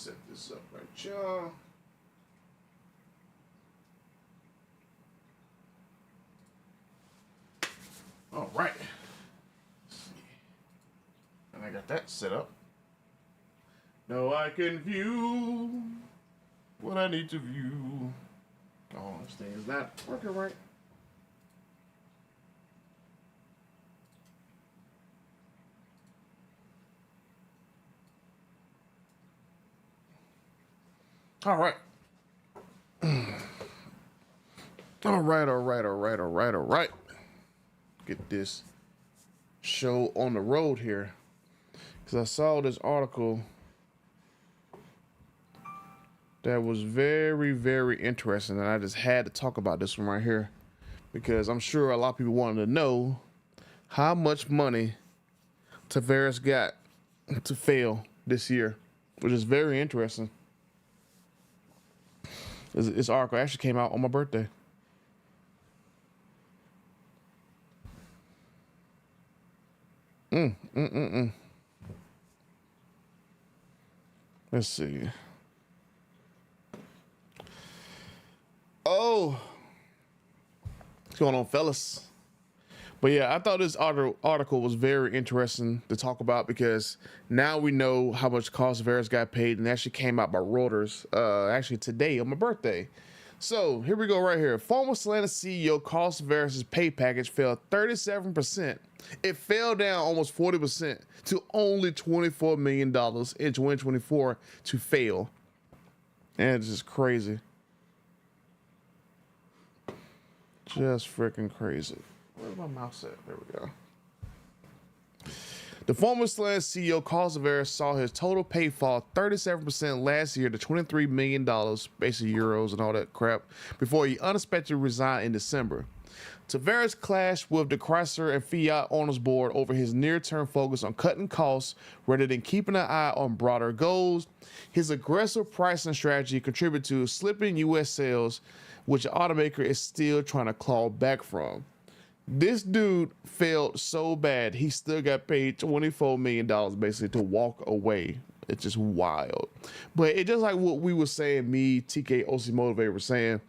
set this up right here. All right. Let's see. And I got that set up. Now I can view what I need to view. Oh, this thing is not working right. All right. All right. Get this show on the road here. Because I saw this article that was very, very interesting. And I just had to talk about this one right here. Because I'm sure a lot of people wanted to know how much money Tariffs got to fail this year. Which is very interesting. This article actually came out on my birthday. Let's see. Oh, what's going on, fellas? But yeah, I thought this article was very interesting to talk about because now we know how much cost Tariffs got paid, and actually came out by Reuters actually today on my birthday. So here we go right here. Former Stellantis CEO Carlos Tavares' pay package fell 37%. It fell down almost 40% to only $24 million in 2024 to fail. And it's just crazy. Just freaking crazy. Where's my mouse at? There we go. The former Stellantis CEO Carlos Tavares saw his total pay fall 37% last year to $23 million, basically euros and all that crap, before he unexpectedly resigned in December. Tavares clashed with the Chrysler and Fiat owners board over his near-term focus on cutting costs rather than keeping an eye on broader goals. His aggressive pricing strategy contributed to slipping U.S. sales, which the automaker is still trying to claw back from. This dude failed so bad, he still got paid $24 million basically to walk away. It's just wild. But it's just like what we were saying, me, TK, OC Motivator were saying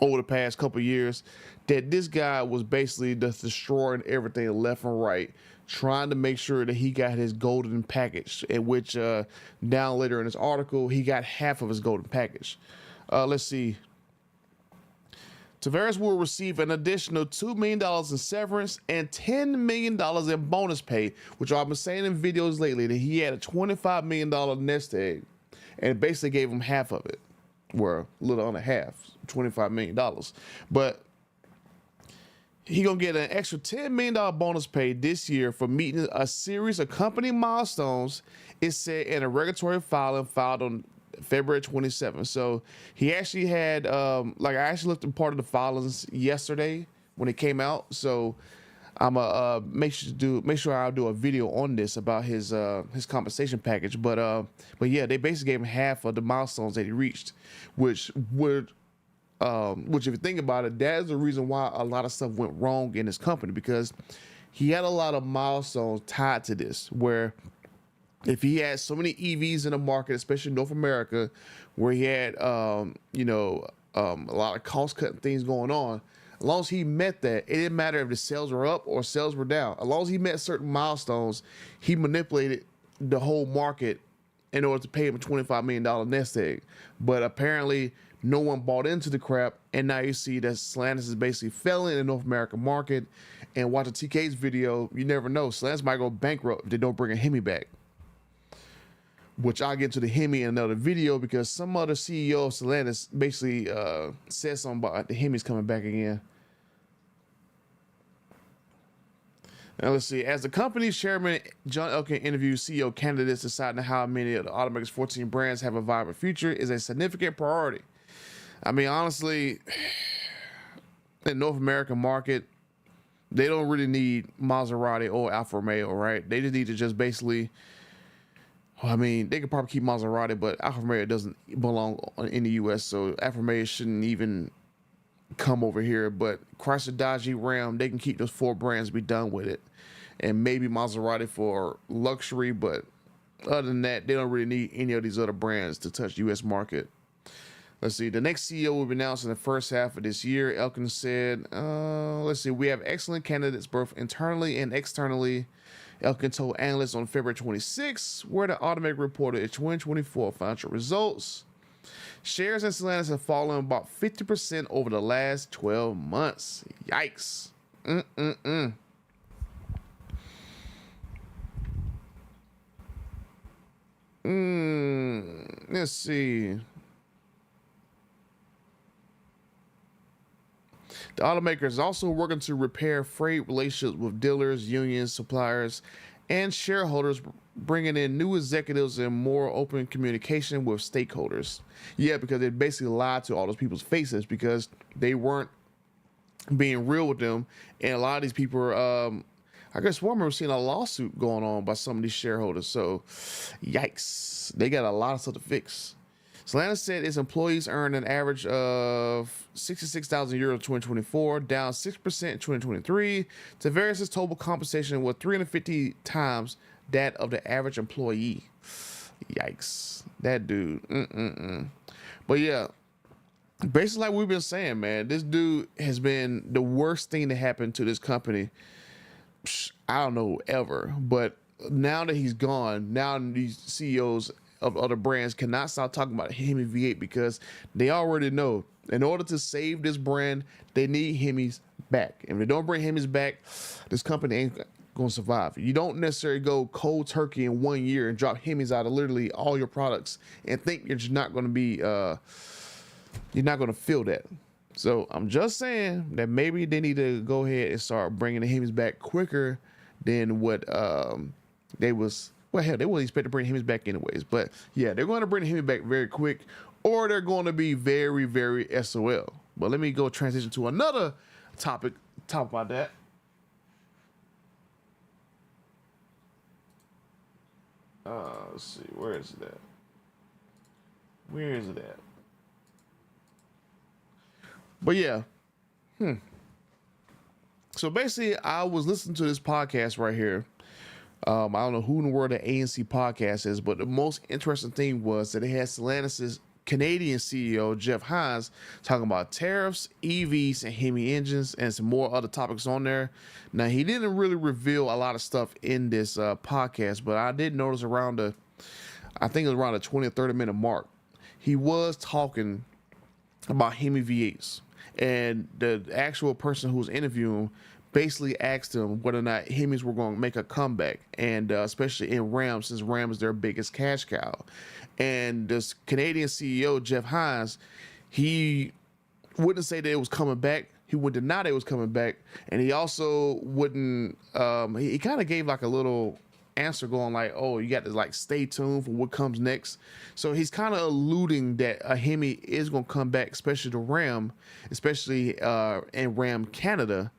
over the past couple of years, that this guy was basically just destroying everything left and right, trying to make sure that he got his golden package, in which down later in this article, he got half of his golden package. Let's see. Tavares will receive an additional $2 million in severance and $10 million in bonus pay, which I've been saying in videos lately that he had a $25 million nest egg and basically gave him half of it. Well, a little under half, $25 million. But he gonna get an extra $10 million bonus pay this year for meeting a series of company milestones, it's said in a regulatory filing filed on February 27th. So he actually had like I actually looked at part of the filings yesterday when it came out. So I'm make sure I'll do a video on this about his compensation package. But yeah, they basically gave him half of the milestones that he reached, which if you think about it, that is the reason why a lot of stuff went wrong in his company, because he had a lot of milestones tied to this, where if he had so many EVs in the market, especially North America, where he had a lot of cost cutting things going on, as long as he met that, it didn't matter if the sales were up or sales were down. As long as he met certain milestones, he manipulated the whole market in order to pay him a $25 million nest egg. But apparently no one bought into the crap, and now you see that Stellantis is basically failing in the North American market. And watching TK's video, you never know. Stellantis might go bankrupt if they don't bring a Hemi back, which I'll get to the Hemi in another video, because some other CEO of Stellantis basically said something about the Hemi's coming back again. Now let's see. As the company's chairman, John Elkann, interviews CEO candidates, deciding how many of the automaker's 14 brands have a vibrant future is a significant priority. I mean, honestly, in North American market, they don't really need Maserati or Alfa Romeo, right? They just need to just basically, I mean, they could probably keep Maserati, but Alfa Romeo doesn't belong in the U.S., so Alfa Romeo shouldn't even come over here. But Chrysler, Dodge, Ram, they can keep those 4 brands, be done with it. And maybe Maserati for luxury, but other than that, they don't really need any of these other brands to touch the U.S. market. Let's see. The next CEO will be announced in the first half of this year. Elkin said, let's see. We have excellent candidates both internally and externally. Elkin told analysts on February 26, where the automaker reported its 2024 financial results. Shares in Stellantis have fallen about 50% over the last 12 months. Yikes. Let's see. The automaker is also working to repair freight relationships with dealers, unions, suppliers, and shareholders, bringing in new executives and more open communication with stakeholders. Yeah, because they basically lied to all those people's faces because they weren't being real with them. And a lot of these people, I guess one remember seeing a lawsuit going on by some of these shareholders. So, yikes. They got a lot of stuff to fix. Stellantis said its employees earned an average of 66,000 euros in 2024, down 6% in 2023. Tariffs' total compensation was 350 times that of the average employee. Yikes. That dude. But yeah, basically like we've been saying, man, this dude has been the worst thing to happen to this company. I don't know, ever. But now that he's gone, now these CEOs of other brands cannot stop talking about Hemi V8 because they already know in order to save this brand, they need Hemis back. And if they don't bring Hemis back, this company ain't going to survive. You don't necessarily go cold turkey in 1 year and drop Hemis out of literally all your products and think you're just not going to be, you're not going to feel that. So I'm just saying that maybe they need to go ahead and start bringing the Hemis back quicker than what they was. Well, hell, they wouldn't expect to bring Hemi back anyways. But yeah, they're going to bring Hemi back very quick, or they're going to be very, very SOL. But let me go transition to another topic. Talk about that. Let's see, where is it at? Where is it at? But yeah, So basically, I was listening to this podcast right here. I don't know who in the world the ANC podcast is, but the most interesting thing was that it had Stellantis' Canadian CEO, Jeff Hines, talking about tariffs, EVs, and Hemi engines, and some more other topics on there. Now, he didn't really reveal a lot of stuff in this podcast, but I did notice I think it was around the 20 or 30 minute mark, he was talking about Hemi V8s. And the actual person who was interviewing basically asked him whether or not Hemis were going to make a comeback, and especially in Ram, since Ram is their biggest cash cow. And this Canadian CEO, Jeff Hines, he wouldn't say that it was coming back. He would deny that it was coming back. And he also wouldn't, he kind of gave like a little answer going like, oh, you got to like stay tuned for what comes next. So he's kind of alluding that a Hemi is going to come back, especially the Ram, especially in Ram Canada.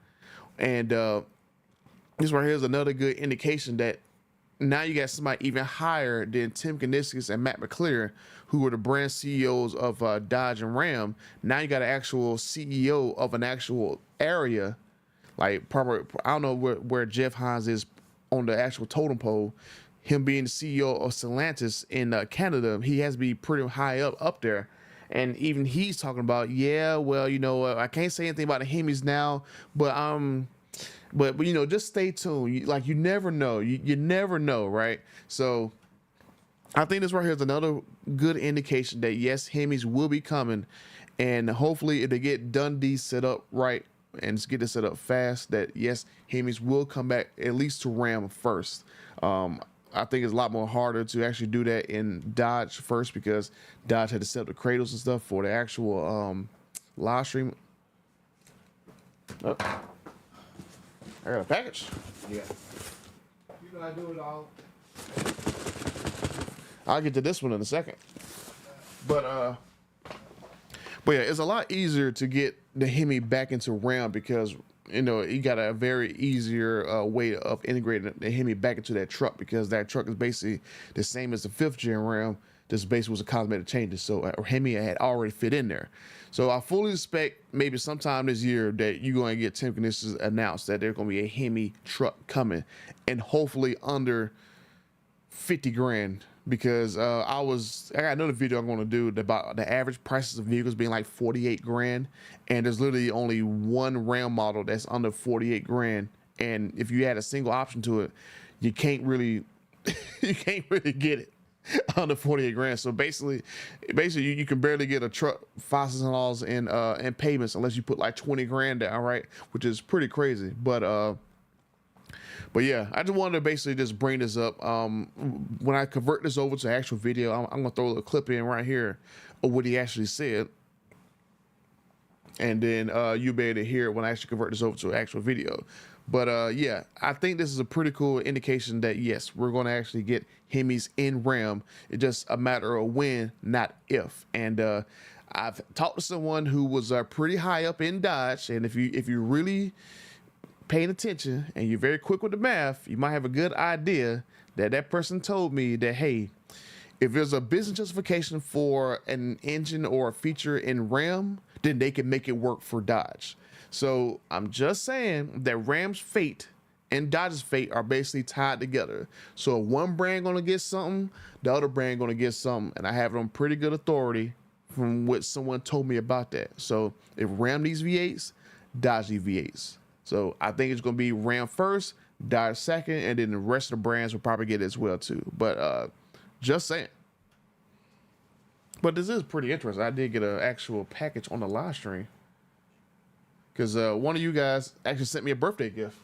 And this right here is another good indication that now you got somebody even higher than Tim Kuniskis and Matt McClure, who were the brand CEOs of Dodge and Ram. Now you got an actual CEO of an actual area, like probably, I don't know where Jeff Hines is on the actual totem pole. Him being the CEO of Stellantis in Canada, he has to be pretty high up there. And even he's talking about, yeah, well, you know, I can't say anything about the Hemis now, but you know, just stay tuned. You never know. You never know, right? So I think this right here is another good indication that yes, Hemis will be coming, and hopefully if they get Dundee set up right and just get it set up fast, that yes, Hemis will come back at least to Ram first. I think it's a lot more harder to actually do that in Dodge first because Dodge had to set up the cradles and stuff for the actual live stream. Oh, I got a package. Yeah. You gotta do it all. I'll get to this one in a second. But yeah, it's a lot easier to get the Hemi back into Ram because, you know, you got a very easier way of integrating the Hemi back into that truck because that truck is basically the same as the 5th gen Ram. This basically was a cosmetic changes. So Hemi had already fit in there. So I fully expect maybe sometime this year that you're going to get Tim Kuniskis announced that there's going to be a Hemi truck coming, and hopefully under 50 grand because I got another video I'm going to do about the average prices of vehicles being like 48 grand, and there's literally only one Ram model that's under 48 grand, and if you add a single option to it, you can't really get it under 48 grand. So basically you can barely get a truck $5,000 in payments unless you put like 20 grand down, right? Which is pretty crazy. But yeah, I just wanted to basically just bring this up. When I convert this over to actual video, I'm gonna throw a clip in right here of what he actually said, and then you'll be able to hear it when I actually convert this over to an actual video. But yeah, I think this is a pretty cool indication that yes, we're gonna actually get Hemis in Ram. It's just a matter of when, not if. And I've talked to someone who was pretty high up in Dodge, and if you really paying attention and you're very quick with the math, you might have a good idea that person told me that, hey, if there's a business justification for an engine or a feature in Ram, then they can make it work for Dodge. So I'm just saying that Ram's fate and Dodge's fate are basically tied together. So if one brand gonna get something, the other brand gonna get something, and I have it on pretty good authority from what someone told me about that. So if Ram needs V8s, Dodge needs V8s. So I think it's going to be Ram first, Dodge second, and then the rest of the brands will probably get it as well too. But just saying. But this is pretty interesting. I did get an actual package on the live stream because one of you guys actually sent me a birthday gift.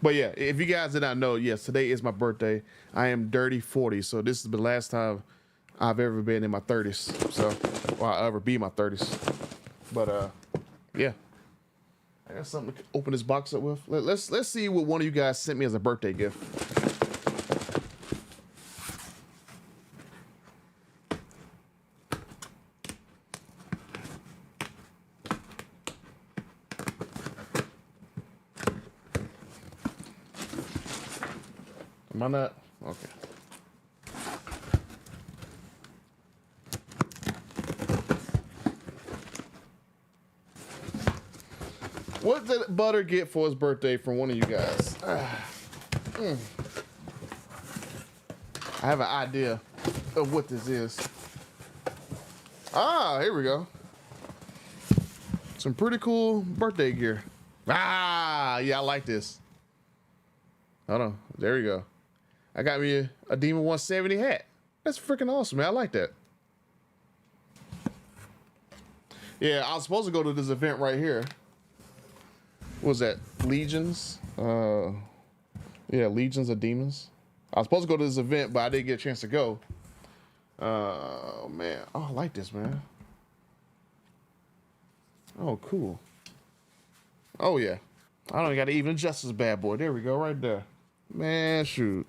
But yeah, if you guys did not know, yes, today is my birthday. I am dirty 40, so this is the last time I've ever been in my 30s. So, or I'll ever be in my 30s. But yeah, I got something to open this box up with. Let's see what one of you guys sent me as a birthday gift. Am I not? Okay. What did Butter get for his birthday from one of you guys? I have an idea of what this is. Ah, here we go. Some pretty cool birthday gear. Ah, yeah, I like this. Hold on, there you go. I got me a Demon 170 hat. That's freaking awesome, man. I like that. Yeah, I was supposed to go to this event right here. What was that? Legions? Yeah, Legions of Demons. I was supposed to go to this event, but I didn't get a chance to go. Man. Oh, I like this, man. Oh, cool. Oh, yeah. I don't got to even adjust this bad boy. There we go, right there. Man, shoot.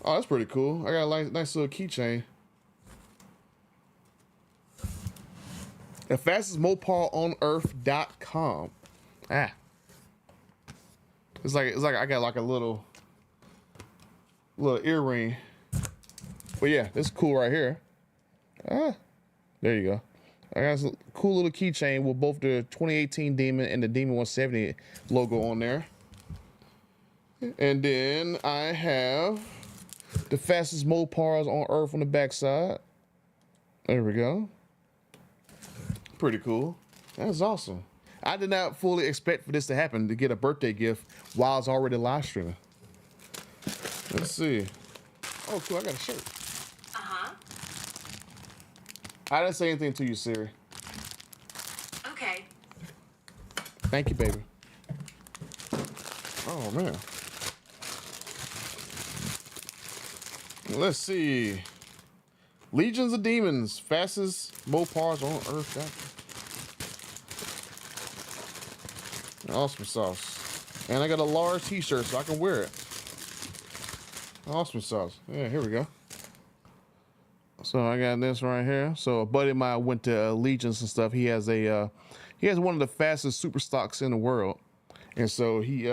Oh, that's pretty cool. I got a nice little keychain. The fastest Mopar on earth.com. Ah. It's like I got like a little earring. But yeah, this is cool right here. Ah. There you go. I got a cool little keychain with both the 2018 Demon and the Demon 170 logo on there. And then I have the fastest Mopars on earth on the backside. There we go. Pretty cool. That's awesome. I did not fully expect for this to happen, to get a birthday gift while I was already live streaming. Let's see. Oh, cool. I got a shirt. Uh-huh. I didn't say anything to you, Siri. Okay. Thank you, baby. Oh, man. Let's see. Legions of Demons, fastest Mopars on earth. Awesome sauce. And I got a large t-shirt so I can wear it. Awesome sauce. Yeah, here we go. So I got this right here. So a buddy of mine went to Legions and stuff. He has one of the fastest super stocks in the world. And so he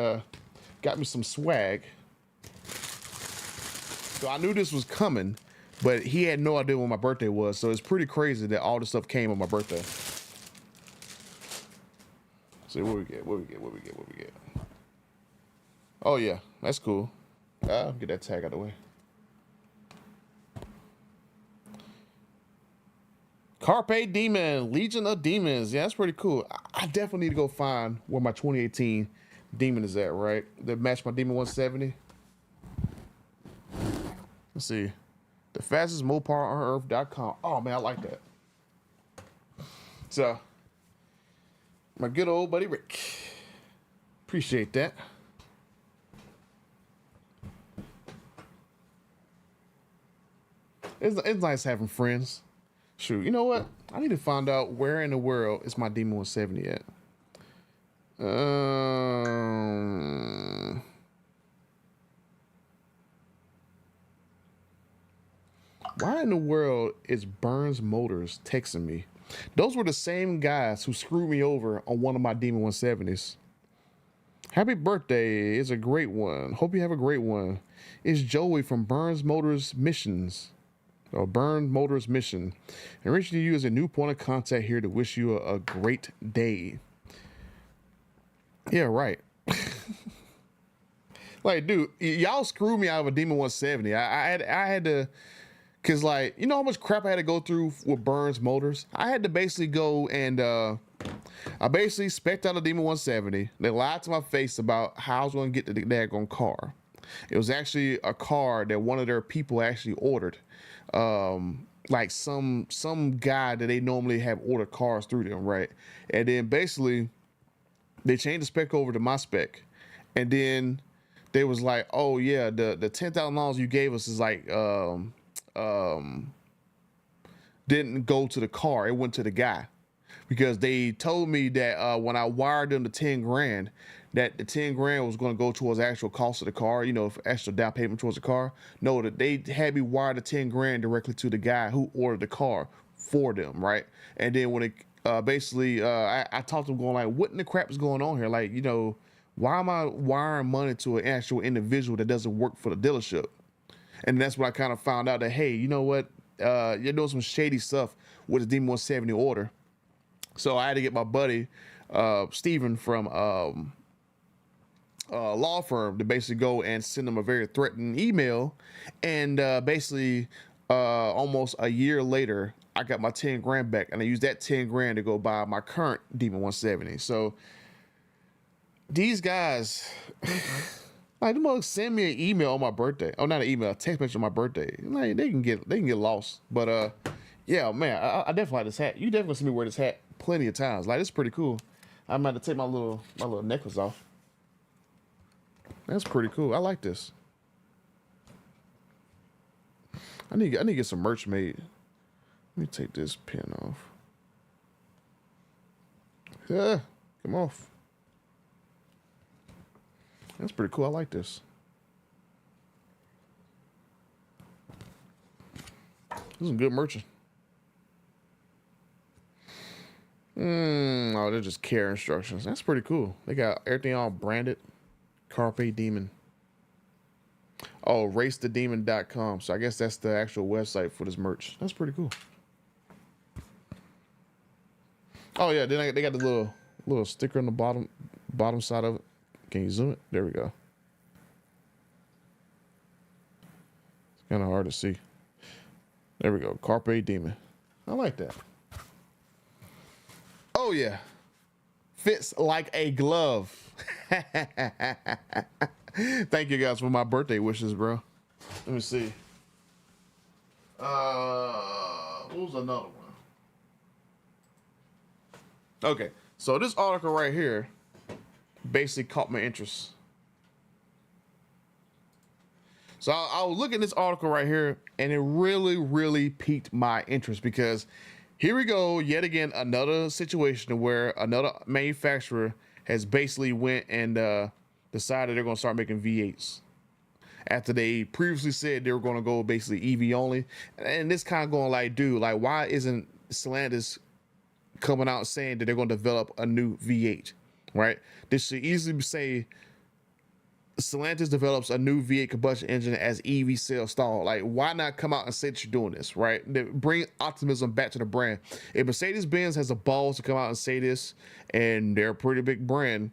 got me some swag. So I knew this was coming, but he had no idea when my birthday was. So it's pretty crazy that all this stuff came on my birthday. See what we get. What we get. What we get. What we get. Oh yeah, that's cool. I'll get that tag out of the way. Carpe Demon, Legion of Demons. Yeah, that's pretty cool. I definitely need to go find where my 2018 Demon is at, right? That match my Demon 170. Let's see. The fastest Mopar on earth.com. Oh man, I like that. So, my good old buddy Rick. Appreciate that. It's nice having friends. Shoot, you know what? I need to find out where in the world is my Demon 170 at. Why in the world is Burns Motors texting me? Those were the same guys who screwed me over on one of my Demon 170s. Happy birthday. It's a great one. Hope you have a great one. It's Joey from Burns Motors Missions. Or Burns Motors Mission. And reaching you as a new point of contact here to wish you a great day. Yeah, right. Like, dude, y'all screwed me out of a Demon 170. I had to, cause like, you know how much crap I had to go through with Burns Motors? I had to basically go and I basically spec'd out a Demon 170. They lied to my face about how I was gonna get the daggone car. It was actually a car that one of their people actually ordered. Like some guy that they normally have ordered cars through them, right? And then basically they changed the spec over to my spec, and then they was like, oh yeah, the $10,000 you gave us is like didn't go to the car, it went to the guy, because they told me that when I wired them the 10 grand, that the 10 grand was going to go towards the actual cost of the car, you know, for extra down payment towards the car. No, that they had me wire the 10 grand directly to the guy who ordered the car for them, right? And then when it basically, I talked to him going like, what in the crap is going on here? Like, you know, why am I wiring money to an actual individual that doesn't work for the dealership? And that's when I kind of found out that, hey, you know what? You're doing some shady stuff with the Demon 170 order. So I had to get my buddy, Steven from law firm to basically go and send them a very threatening email. And basically, almost a year later, I got my 10 grand back, and I used that 10 grand to go buy my current Demon 170. So these guys, like, them motherfuckers send me an email on my birthday. Oh, not an email, a text message on my birthday. Like, they can get lost. But yeah, man, I definitely like this hat. You definitely see me wear this hat plenty of times. Like, it's pretty cool. I'm about to take my little necklace off. That's pretty cool. I like this. I need to get some merch made. Let me take this pin off. Yeah, come off. That's pretty cool. I like this. This is good merchant. Oh, they're just care instructions. That's pretty cool. They got everything all branded. Carpe Demon. Oh, racethedemon.com. So I guess that's the actual website for this merch. That's pretty cool. Oh yeah, then they got the little sticker on the bottom side of it. Can you zoom it? There we go. It's kind of hard to see. There we go. Carpe Demon. I like that. Oh yeah. Fits like a glove. Thank you guys for my birthday wishes, bro. Let me see. What was another one? Okay, so this article right here basically caught my interest. So I was looking at this article right here, and it really piqued my interest, because here we go, yet again, another situation where another manufacturer has basically went and decided they're going to start making V8s after they previously said they were going to go basically EV only. And this kind of going like, dude, like, why isn't Stellantis coming out saying that they're going to develop a new V8, right? This should easily say Stellantis develops a new V8 combustion engine as EV sales stall. Like, why not come out and say that you're doing this, right? Bring optimism back to the brand. If Mercedes-Benz has the balls to come out and say this, and they're a pretty big brand,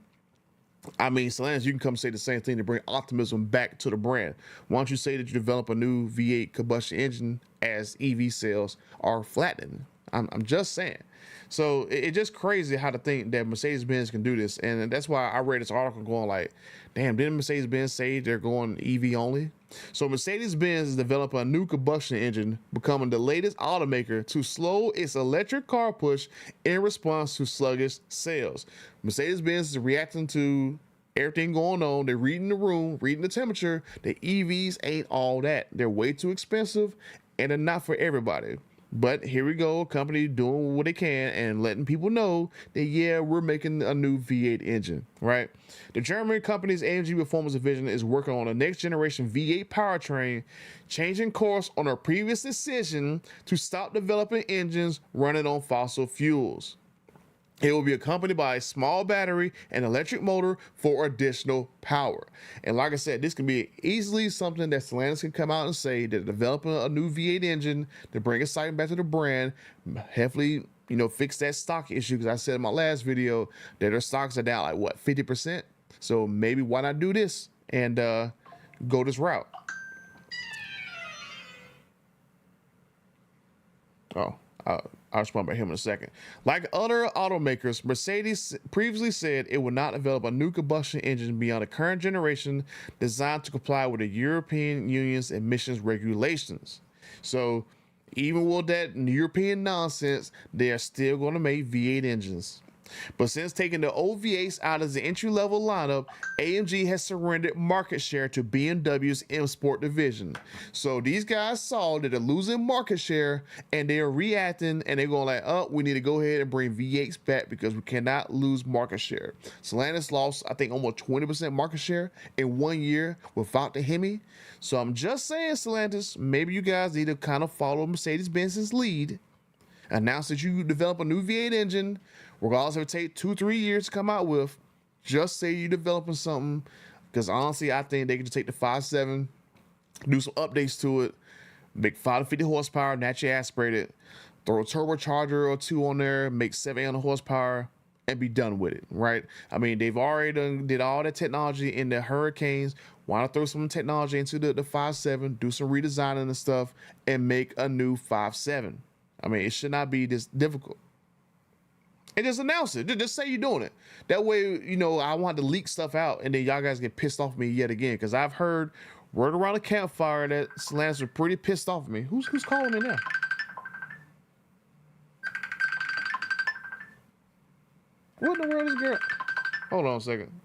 I mean, Stellantis, you can come say the same thing to bring optimism back to the brand. Why don't you say that you develop a new V8 combustion engine as EV sales are flattening? I'm just saying. So it's just crazy how to think that Mercedes-Benz can do this. And that's why I read this article going like, damn, didn't Mercedes-Benz say they're going EV only? So Mercedes-Benz is developing a new combustion engine, becoming the latest automaker to slow its electric car push in response to sluggish sales. Mercedes-Benz is reacting to everything going on. They're reading the room, reading the temperature. The EVs ain't all that. They're way too expensive and they're not for everybody. But here we go, a company doing what they can and letting people know that, yeah, we're making a new V8 engine, right? The German company's AMG Performance Division is working on a next generation V8 powertrain, changing course on a previous decision to stop developing engines running on fossil fuels. It will be accompanied by a small battery and electric motor for additional power. And like I said, this can be easily something that Stellantis can come out and say that developing a new V8 engine to bring excitement back to the brand, hopefully, fix that stock issue. Because I said in my last video that their stocks are down like what, 50%. So maybe why not do this and go this route? Oh, I'll respond about him in a second. Like other automakers, Mercedes previously said it would not develop a new combustion engine beyond the current generation designed to comply with the European Union's emissions regulations. So even with that European nonsense, they are still going to make V8 engines. But since taking the old V8s out of the entry-level lineup, AMG has surrendered market share to BMW's M Sport division. So these guys saw that they're losing market share and they are reacting and they're going like, oh, we need to go ahead and bring V8s back because we cannot lose market share. Stellantis lost, I think, almost 20% market share in 1 year without the Hemi. So I'm just saying, Stellantis, maybe you guys need to kind of follow Mercedes-Benz's lead. Announce that you develop a new V8 engine, regardless if it takes 2-3 years to come out with. Just say you're developing something, because honestly, I think they can just take the 5.7, do some updates to it, make 550 horsepower, naturally aspirated, throw a turbocharger or two on there, make 700 horsepower, and be done with it, right? I mean, they've already did all that technology in the Hurricanes. Why not throw some technology into the 5.7, do some redesigning and stuff, and make a new 5.7? I mean, it should not be this difficult. And just announce it. Just say you're doing it. That way, I want to leak stuff out and then y'all guys get pissed off at me yet again. Because I've heard word around the campfire that Stellantis are pretty pissed off at me. Who's calling me now? What in the world is girl? Hold on a second.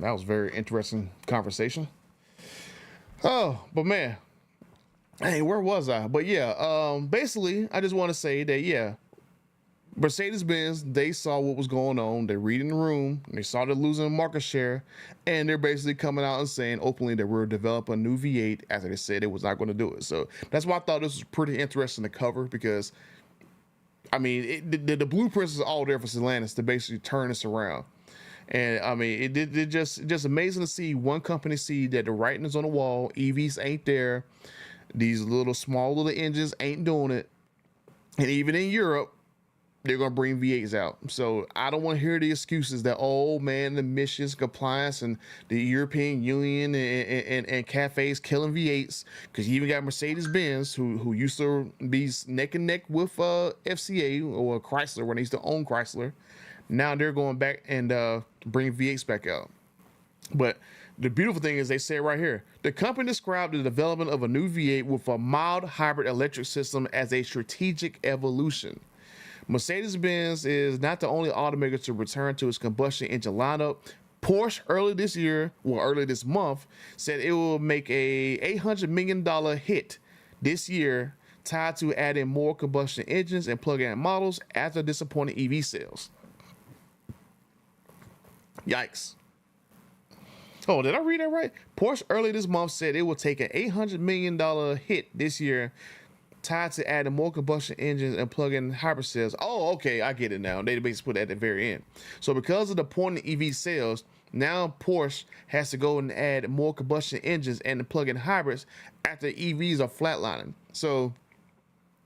That was very interesting conversation. Oh, but man, hey, where was I? But yeah, basically, I just want to say that yeah, Mercedes-Benz, they saw what was going on. They're reading the room. They saw they're losing market share, and they're basically coming out and saying openly that we're developing a new V8 after they said it was not going to do it. So that's why I thought this was pretty interesting to cover because, I mean, the blueprints is all there for Stellantis to basically turn this around. And I mean, it just amazing to see one company see that the writing is on the wall. EVs ain't there. These small little engines ain't doing it. And even in Europe, they're gonna bring V8s out. So I don't want to hear the excuses that, oh man, the emissions compliance and the European Union and cafes killing V8s, because you even got Mercedes-Benz who used to be neck and neck with FCA or Chrysler when they used to own Chrysler. Now they're going back and bring V8s back out. But the beautiful thing is they say right here, the company described the development of a new V8 with a mild hybrid electric system as a strategic evolution. Mercedes-Benz is not the only automaker to return to its combustion engine lineup. Porsche early this month, said it will make a $800 million hit this year tied to adding more combustion engines and plug-in models after disappointing EV sales. Yikes. Oh, did I read that right? Porsche early this month said it will take an $800 million hit this year tied to adding more combustion engines and plug-in hybrid sales. Oh, okay, I get it now. They basically put it at the very end. So because of the point in EV sales, now Porsche has to go and add more combustion engines and plug-in hybrids after EVs are flatlining. So,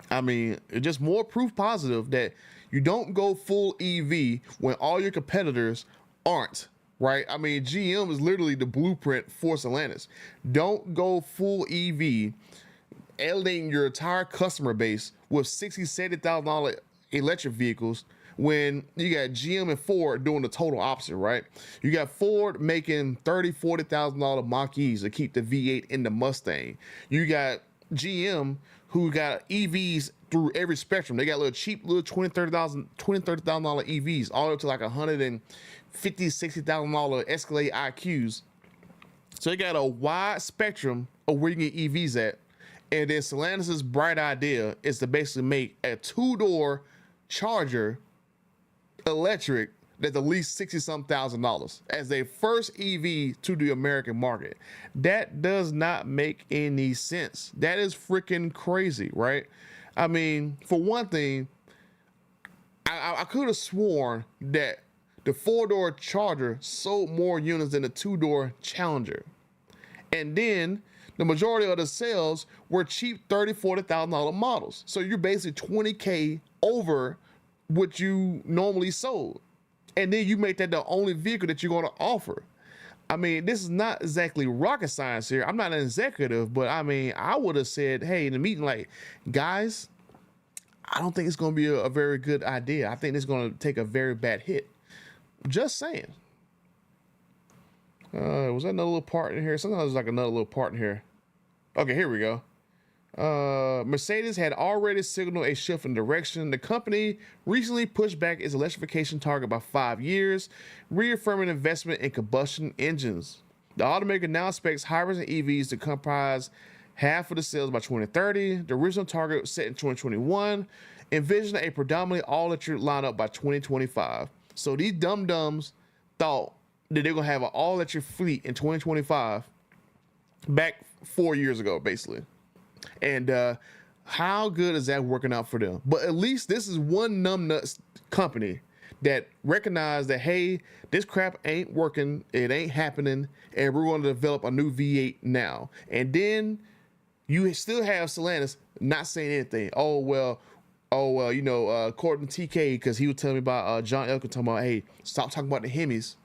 I mean, it's just more proof positive that you don't go full EV when all your competitors aren't. Right? I mean, GM is literally the blueprint for Stellantis. Don't go full EV, alienating your entire customer base with $60,000, $70,000 electric vehicles when you got GM and Ford doing the total opposite, right? You got Ford making $30,000, $40,000 Mach-E's to keep the V8 in the Mustang. You got GM who got EVs through every spectrum. They got little cheap little $20,000, $30,000 EVs all the way up to like $150,000, $60,000 Escalade IQs. So they got a wide spectrum of where you can get EVs at. And then Stellantis' bright idea is to basically make a two-door Charger electric that's at least $60-something thousand as their first EV to the American market. That does not make any sense. That is freaking crazy, right? I mean, for one thing, I could have sworn that the four-door Charger sold more units than the two-door Challenger. And then the majority of the sales were cheap $30,000, $40,000 models. So you're basically $20K over what you normally sold. And then you make that the only vehicle that you're going to offer. I mean, this is not exactly rocket science here. I'm not an executive, but I mean, I would have said, hey, in the meeting, like, guys, I don't think it's going to be a very good idea. I think it's going to take a very bad hit. Just saying. Was that another little part in here? Sometimes there's like another little part in here. Okay, here we go. Mercedes had already signaled a shift in direction. The company recently pushed back its electrification target by 5 years, reaffirming investment in combustion engines. The automaker now expects hybrids and EVs to comprise half of the sales by 2030. The original target was set in 2021, envisioning a predominantly all-electric lineup by 2025. So these dum-dums thought that they're going to have an all-electric fleet in 2025 back 4 years ago, basically. And how good is that working out for them? But at least this is one numbnuts company that recognized that, hey, this crap ain't working, it ain't happening, and we're going to develop a new V8 now. And then you still have Stellantis not saying anything. Oh, well, you know, according to TK, because he was telling me about John Elkin talking about, hey, stop talking about the Hemis.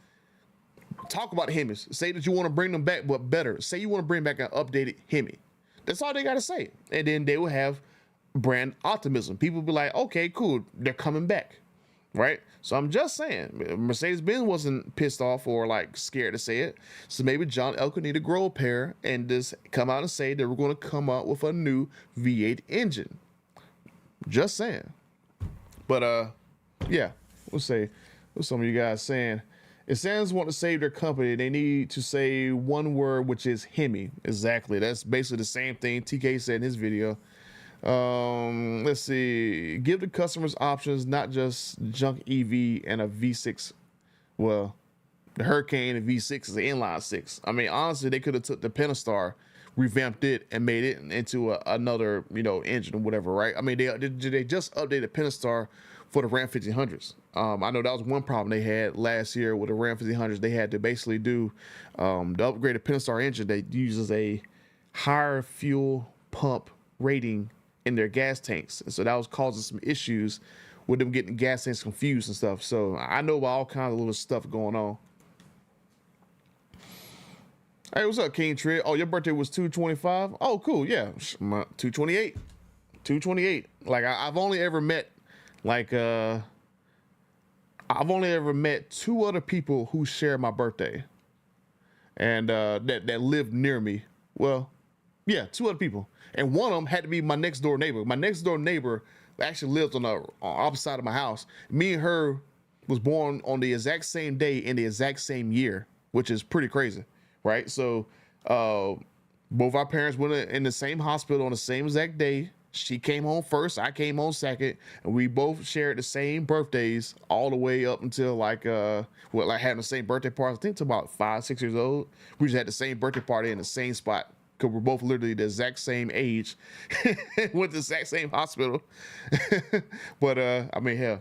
Talk about the Hemis. Say that you want to bring them back, but better. Say you want to bring back an updated Hemi. That's all they got to say. And then they will have brand optimism. People will be like, okay, cool, they're coming back, right? So I'm just saying, Mercedes-Benz wasn't pissed off or like scared to say it. So maybe John Elkin need to grow a pair and just come out and say that we're going to come out with a new V8 engine. Just saying. But yeah, we'll say, what's some of you guys saying? If Stellantis want to save their company, they need to say one word, which is Hemi. Exactly. That's basically the same thing TK said in his video. Let's see. Give the customers options, not just junk EV and a V6. Well, the Hurricane and V6 is an inline six. I mean, honestly, they could have took the Pentastar, revamped it, and made it into another, engine or whatever, right? I mean, they just updated Pentastar for the Ram 1500s. I know that was one problem they had last year with the Ram 1500s. They had to basically do the upgraded Pentastar engine that uses a higher fuel pump rating in their gas tanks, and so that was causing some issues with them getting gas tanks confused and stuff. So I know about all kinds of little stuff going on. Hey, what's up, King Trey? Oh, your birthday was 2/25. Oh, cool. Yeah, 2/28. 2/28. Like I've only ever met, two other people who share my birthday, and that live near me. Well, yeah, two other people, and one of them had to be my next door neighbor. My next door neighbor actually lived on the opposite side of my house. Me and her was born on the exact same day in the exact same year, which is pretty crazy, right? So both our parents went in the same hospital on the same exact day. She came home first, I came home second, and we both shared the same birthdays all the way up until having the same birthday party. I think to about 5, 6 years old. We just had the same birthday party in the same spot because we're both literally the exact same age. Went to the exact same hospital. But I mean, hell,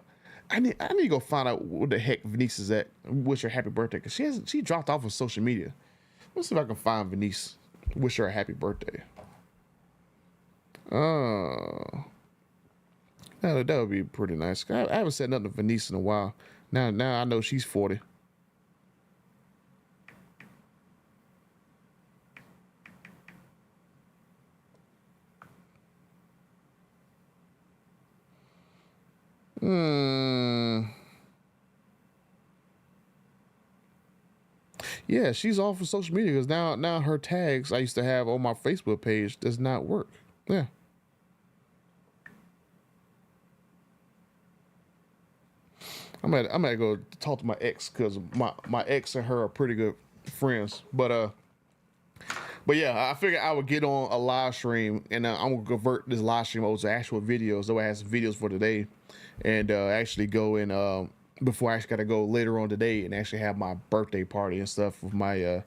I need to go find out what the heck Venice is at. Wish her happy birthday, because she dropped off on social media. Let's see if I can find Venice. Wish her a happy birthday. Oh, that would be pretty nice. I haven't said nothing to Venice in a while. Now I know she's 40. Yeah, she's off of social media because now her tags I used to have on my Facebook page does not work. Yeah. I'm gonna go talk to my ex because my ex and her are pretty good friends. But yeah, I figured I would get on a live stream and I'm gonna convert this live stream over to actual videos. So I have some videos for today, and actually go in before I actually gotta go later on today and actually have my birthday party and stuff with my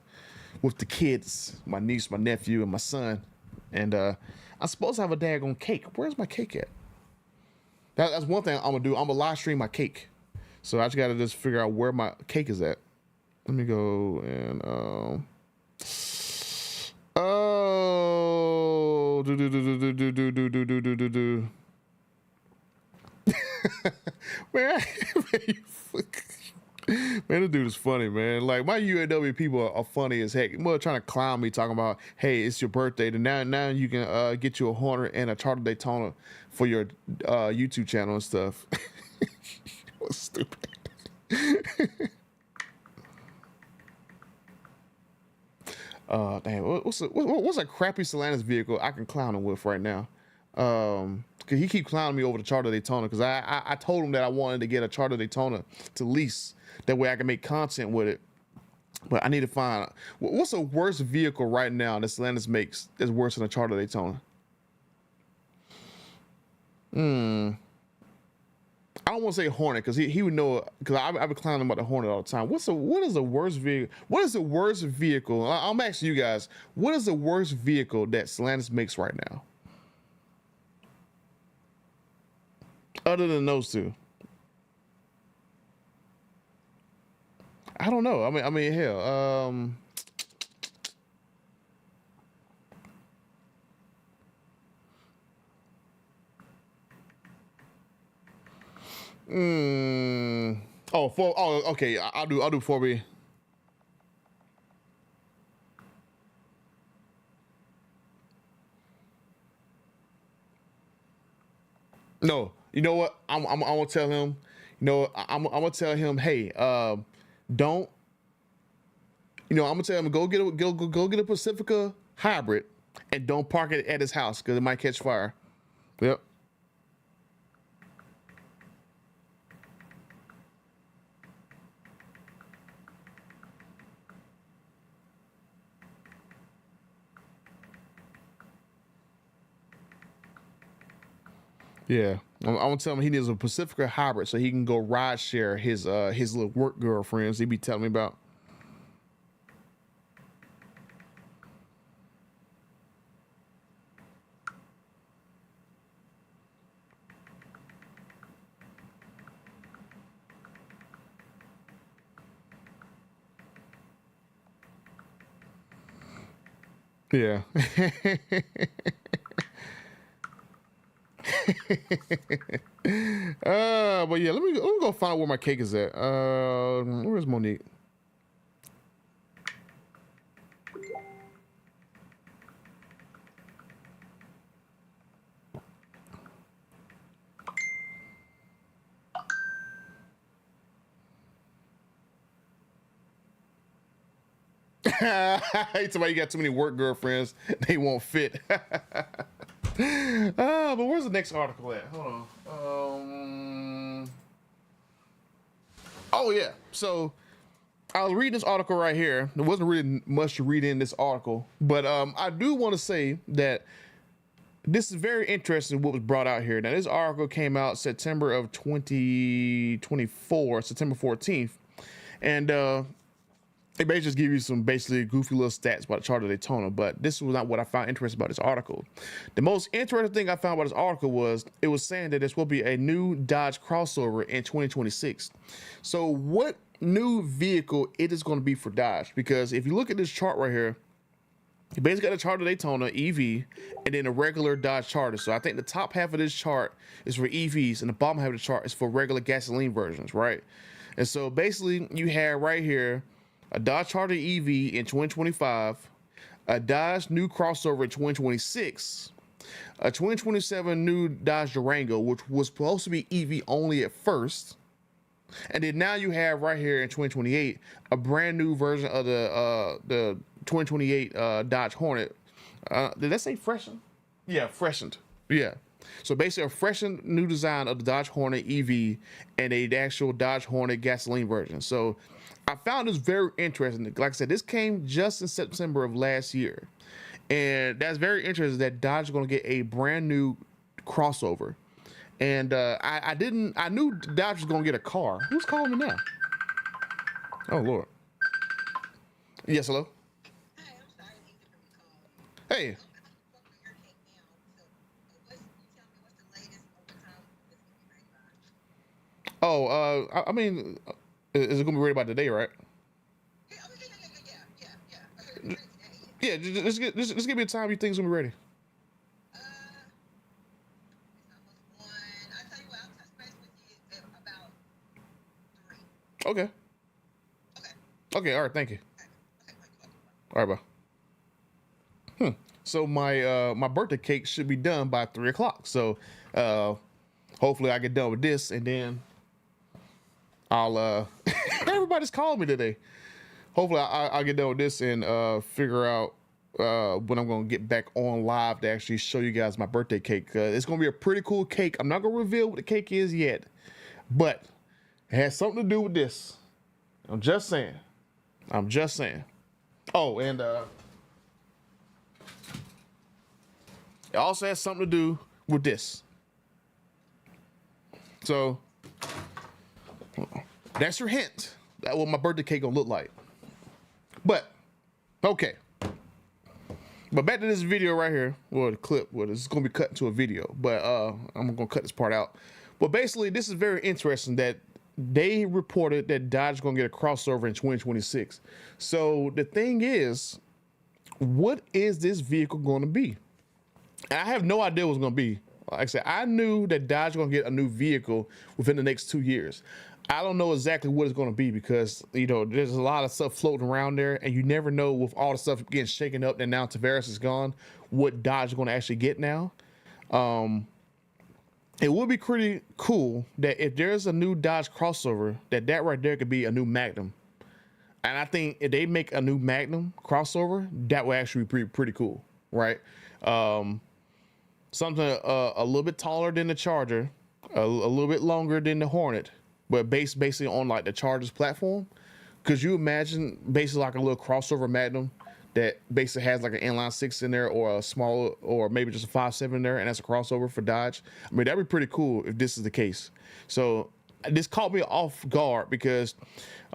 with the kids, my niece, my nephew, and my son. And I'm supposed to have a daggone cake. Where's my cake at? That's one thing I'm gonna do. I'm gonna live stream my cake. So I just gotta just figure out where my cake is at. Let me go and man, man, this dude is funny, man. Like my UAW people are funny as heck. They're trying to clown me, talking about, hey, it's your birthday, and now you can get you a Hornet and a Charter Daytona for your YouTube channel and stuff. What's stupid? Damn, what's a crappy Stellantis vehicle I can clown him with right now? Cause he keep clowning me over the Charter Daytona, because I told him that I wanted to get a Charter Daytona to lease. That way I can make content with it. But I need to find what's the worst vehicle right now that Stellantis makes that's worse than a Charter Daytona. I don't want to say Hornet because he would know, because I've been clowning about the Hornet all the time. What is the worst vehicle? What is the worst vehicle? I'm asking you guys, what is the worst vehicle that Stellantis makes right now? Other than those two. I don't know. I mean, hell. Okay. I'll do 4B. No, you know what? I'm gonna tell him. You know, I'm gonna tell him, hey, don't. You know, I'm gonna tell him go get a Pacifica hybrid and don't park it at his house because it might catch fire. Yep. Yeah, I'm gonna tell him he needs a Pacifica hybrid so he can go ride share his little work girlfriends he be telling me about. Yeah. But yeah, let me go find out where my cake is at. Where's Monique? Somebody got too many work girlfriends, they won't fit. But where's the next article at? Hold on. Oh yeah. So I was reading this article right here. There wasn't really much to read in this article, but I do want to say that this is very interesting what was brought out here. Now this article came out September of 2024, September 14th, and it may just give you some basically goofy little stats about the chart of Daytona, but this was not what I found interesting about this article. The most interesting thing I found about this article was it was saying that this will be a new Dodge crossover in 2026. So what new vehicle it is going to be for Dodge? Because if you look at this chart right here, you basically got a chart of Daytona EV and then a regular Dodge Charger. So I think the top half of this chart is for EVs and the bottom half of the chart is for regular gasoline versions, right? And so basically you have right here a Dodge Charger EV in 2025, a Dodge new crossover in 2026, a 2027 new Dodge Durango, which was supposed to be EV only at first, and then now you have right here in 2028 a brand new version of the 2028 Dodge Hornet. Did that say freshened? Yeah, freshened. Yeah. So basically a freshened new design of the Dodge Hornet EV and a actual Dodge Hornet gasoline version. So I found this very interesting. Like I said, this came just in September of last year. And that's very interesting that Dodge is going to get a brand new crossover. And I knew Dodge was going to get a car. Who's calling me now? Oh, Lord. Yes, hello? Hi, I'm sorry, I need to call you. Hey. Oh, I mean, is it going to be ready by today, right? Yeah. Yeah, just give me a time you think it's going to be ready. It's almost 1. I'll tell you what, I'll touch base with you at about 3. Okay. Okay, all right, thank you. Okay. All right, bye. So my birthday cake should be done by 3 o'clock. So hopefully I get done with this and then I'll everybody's calling me today. Hopefully I'll get done with this and figure out when I'm gonna get back on live to actually show you guys my birthday cake. It's gonna be a pretty cool cake. I'm not gonna reveal what the cake is yet, but it has something to do with this. I'm just saying. Oh, and it also has something to do with this. So that's your hint. That's what my birthday cake gonna look like. But okay. But back to this video right here. Well, the clip. Well, it's gonna be cut into a video, but I'm gonna cut this part out. But basically, this is very interesting that they reported that Dodge is gonna get a crossover in 2026. So the thing is, what is this vehicle gonna be? I have no idea what it's gonna be. Like I said, I knew that Dodge is gonna get a new vehicle within the next 2 years. I don't know exactly what it's gonna be because, you know, there's a lot of stuff floating around there and you never know with all the stuff getting shaken up and now Tariffs is gone, what Dodge is gonna actually get now. It would be pretty cool that if there's a new Dodge crossover, that right there could be a new Magnum. And I think if they make a new Magnum crossover, that would actually be pretty cool, right? Something a little bit taller than the Charger, a little bit longer than the Hornet, but basically on like the Charger's platform. Could you imagine basically like a little crossover Magnum that basically has like an inline six in there, or a small, or maybe just a 5.7 in there, and that's a crossover for Dodge. I mean, that'd be pretty cool if this is the case. So this caught me off guard because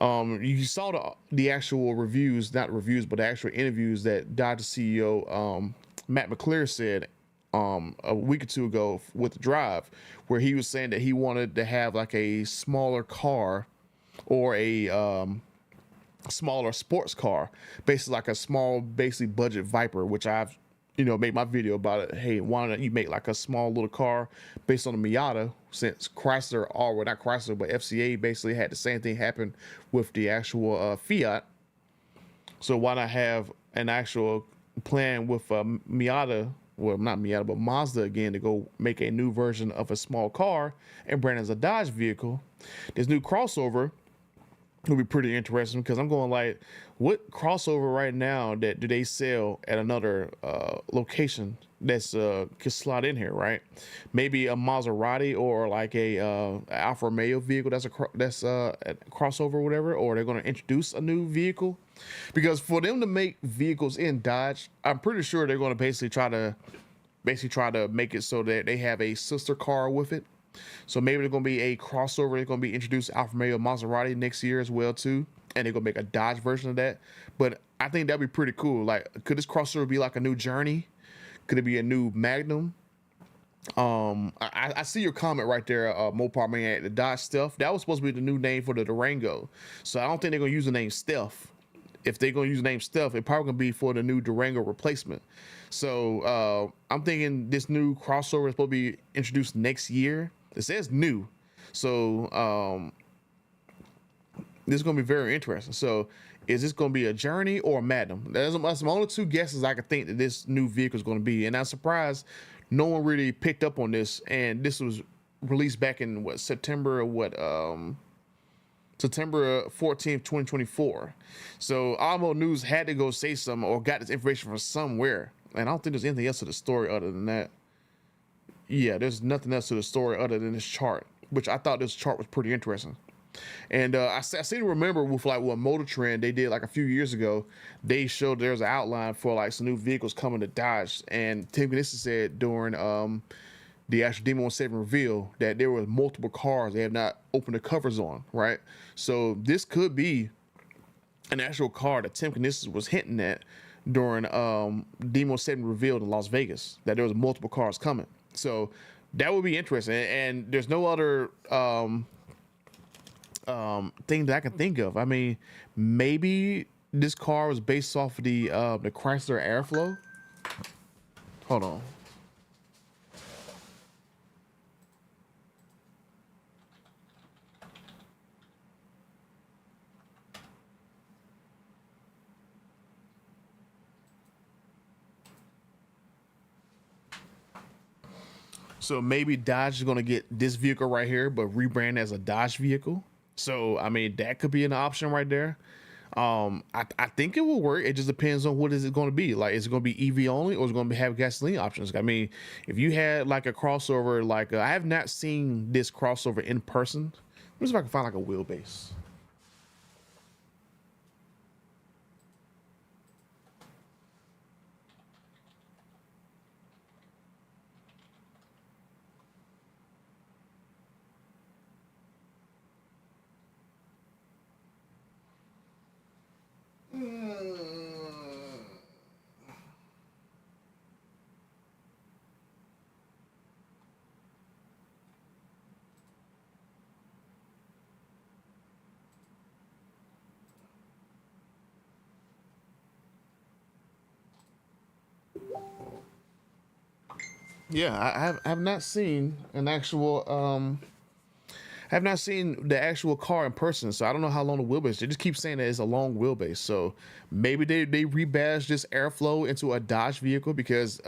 you saw the actual reviews, not reviews, but the actual interviews that Dodge CEO Matt McClure said a week or two ago with the Drive, where he was saying that he wanted to have like a smaller car, or a smaller sports car, basically like a small, basically budget Viper, which I've made my video about it. Hey, why don't you make like a small little car based on the Miata, since Chrysler, or well, not Chrysler, but FCA basically had the same thing happen with the actual Fiat. So why not have an actual plan with Miata, well, not Miata, but Mazda again, to go make a new version of a small car and brand as a Dodge vehicle. This new crossover will be pretty interesting, because I'm going like, what crossover right now that do they sell at another location that's could slot in here, right? Maybe a Maserati, or like a Alfa Romeo vehicle that's a crossover or whatever, or they're going to introduce a new vehicle. Because for them to make vehicles in Dodge, I'm pretty sure they're going to basically try to make it so that they have a sister car with it. So maybe they're going to be a crossover. They're going to be introduced Alfa Romeo Maserati next year as well too, and they're going to make a Dodge version of that. But I think that'd be pretty cool. Like, could this crossover be like a new Journey? Could it be a new Magnum? I see your comment right there, Mopar Man. The Dodge Stealth, that was supposed to be the new name for the Durango. So I don't think they're going to use the name Stealth. If they're going to use the name Stealth, it probably going to be for the new Durango replacement. So I'm thinking this new crossover is supposed to be introduced next year. It says new. So this is going to be very interesting. So is this going to be a Journey or a Magnum? That's the only two guesses I could think that this new vehicle is going to be. And I'm surprised no one really picked up on this. And this was released back in September 14th, 2024. So Almo News had to go say something, or got this information from somewhere. And I don't think there's anything else to the story other than that. Yeah, there's nothing else to the story other than this chart, which I thought this chart was pretty interesting. And I seem to remember with like what Motor Trend they did like a few years ago, they showed there's an outline for like some new vehicles coming to Dodge. And Tim Knissen said during the actual Demo 7 reveal that there were multiple cars they have not opened the covers on, right? So this could be an actual car that Tim Knissen was hinting at during Demo 7 revealed in Las Vegas, that there was multiple cars coming. So that would be interesting. And there's no other thing that I can think of. I mean, maybe this car was based off of the Chrysler Airflow. Hold on. So maybe Dodge is going to get this vehicle right here, but rebrand as a Dodge vehicle. So, I mean, that could be an option right there. I think it will work. It just depends on what is it going to be. Like, is it going to be EV only, or is it going to have gasoline options? I mean, if you had like a crossover, like I have not seen this crossover in person. Let me see if I can find like a wheelbase. Yeah, I have not seen an actual I have not seen the actual car in person, so I don't know how long the wheelbase. They just keep saying that it's a long wheelbase, so maybe they rebadged this Airflow into a Dodge vehicle, because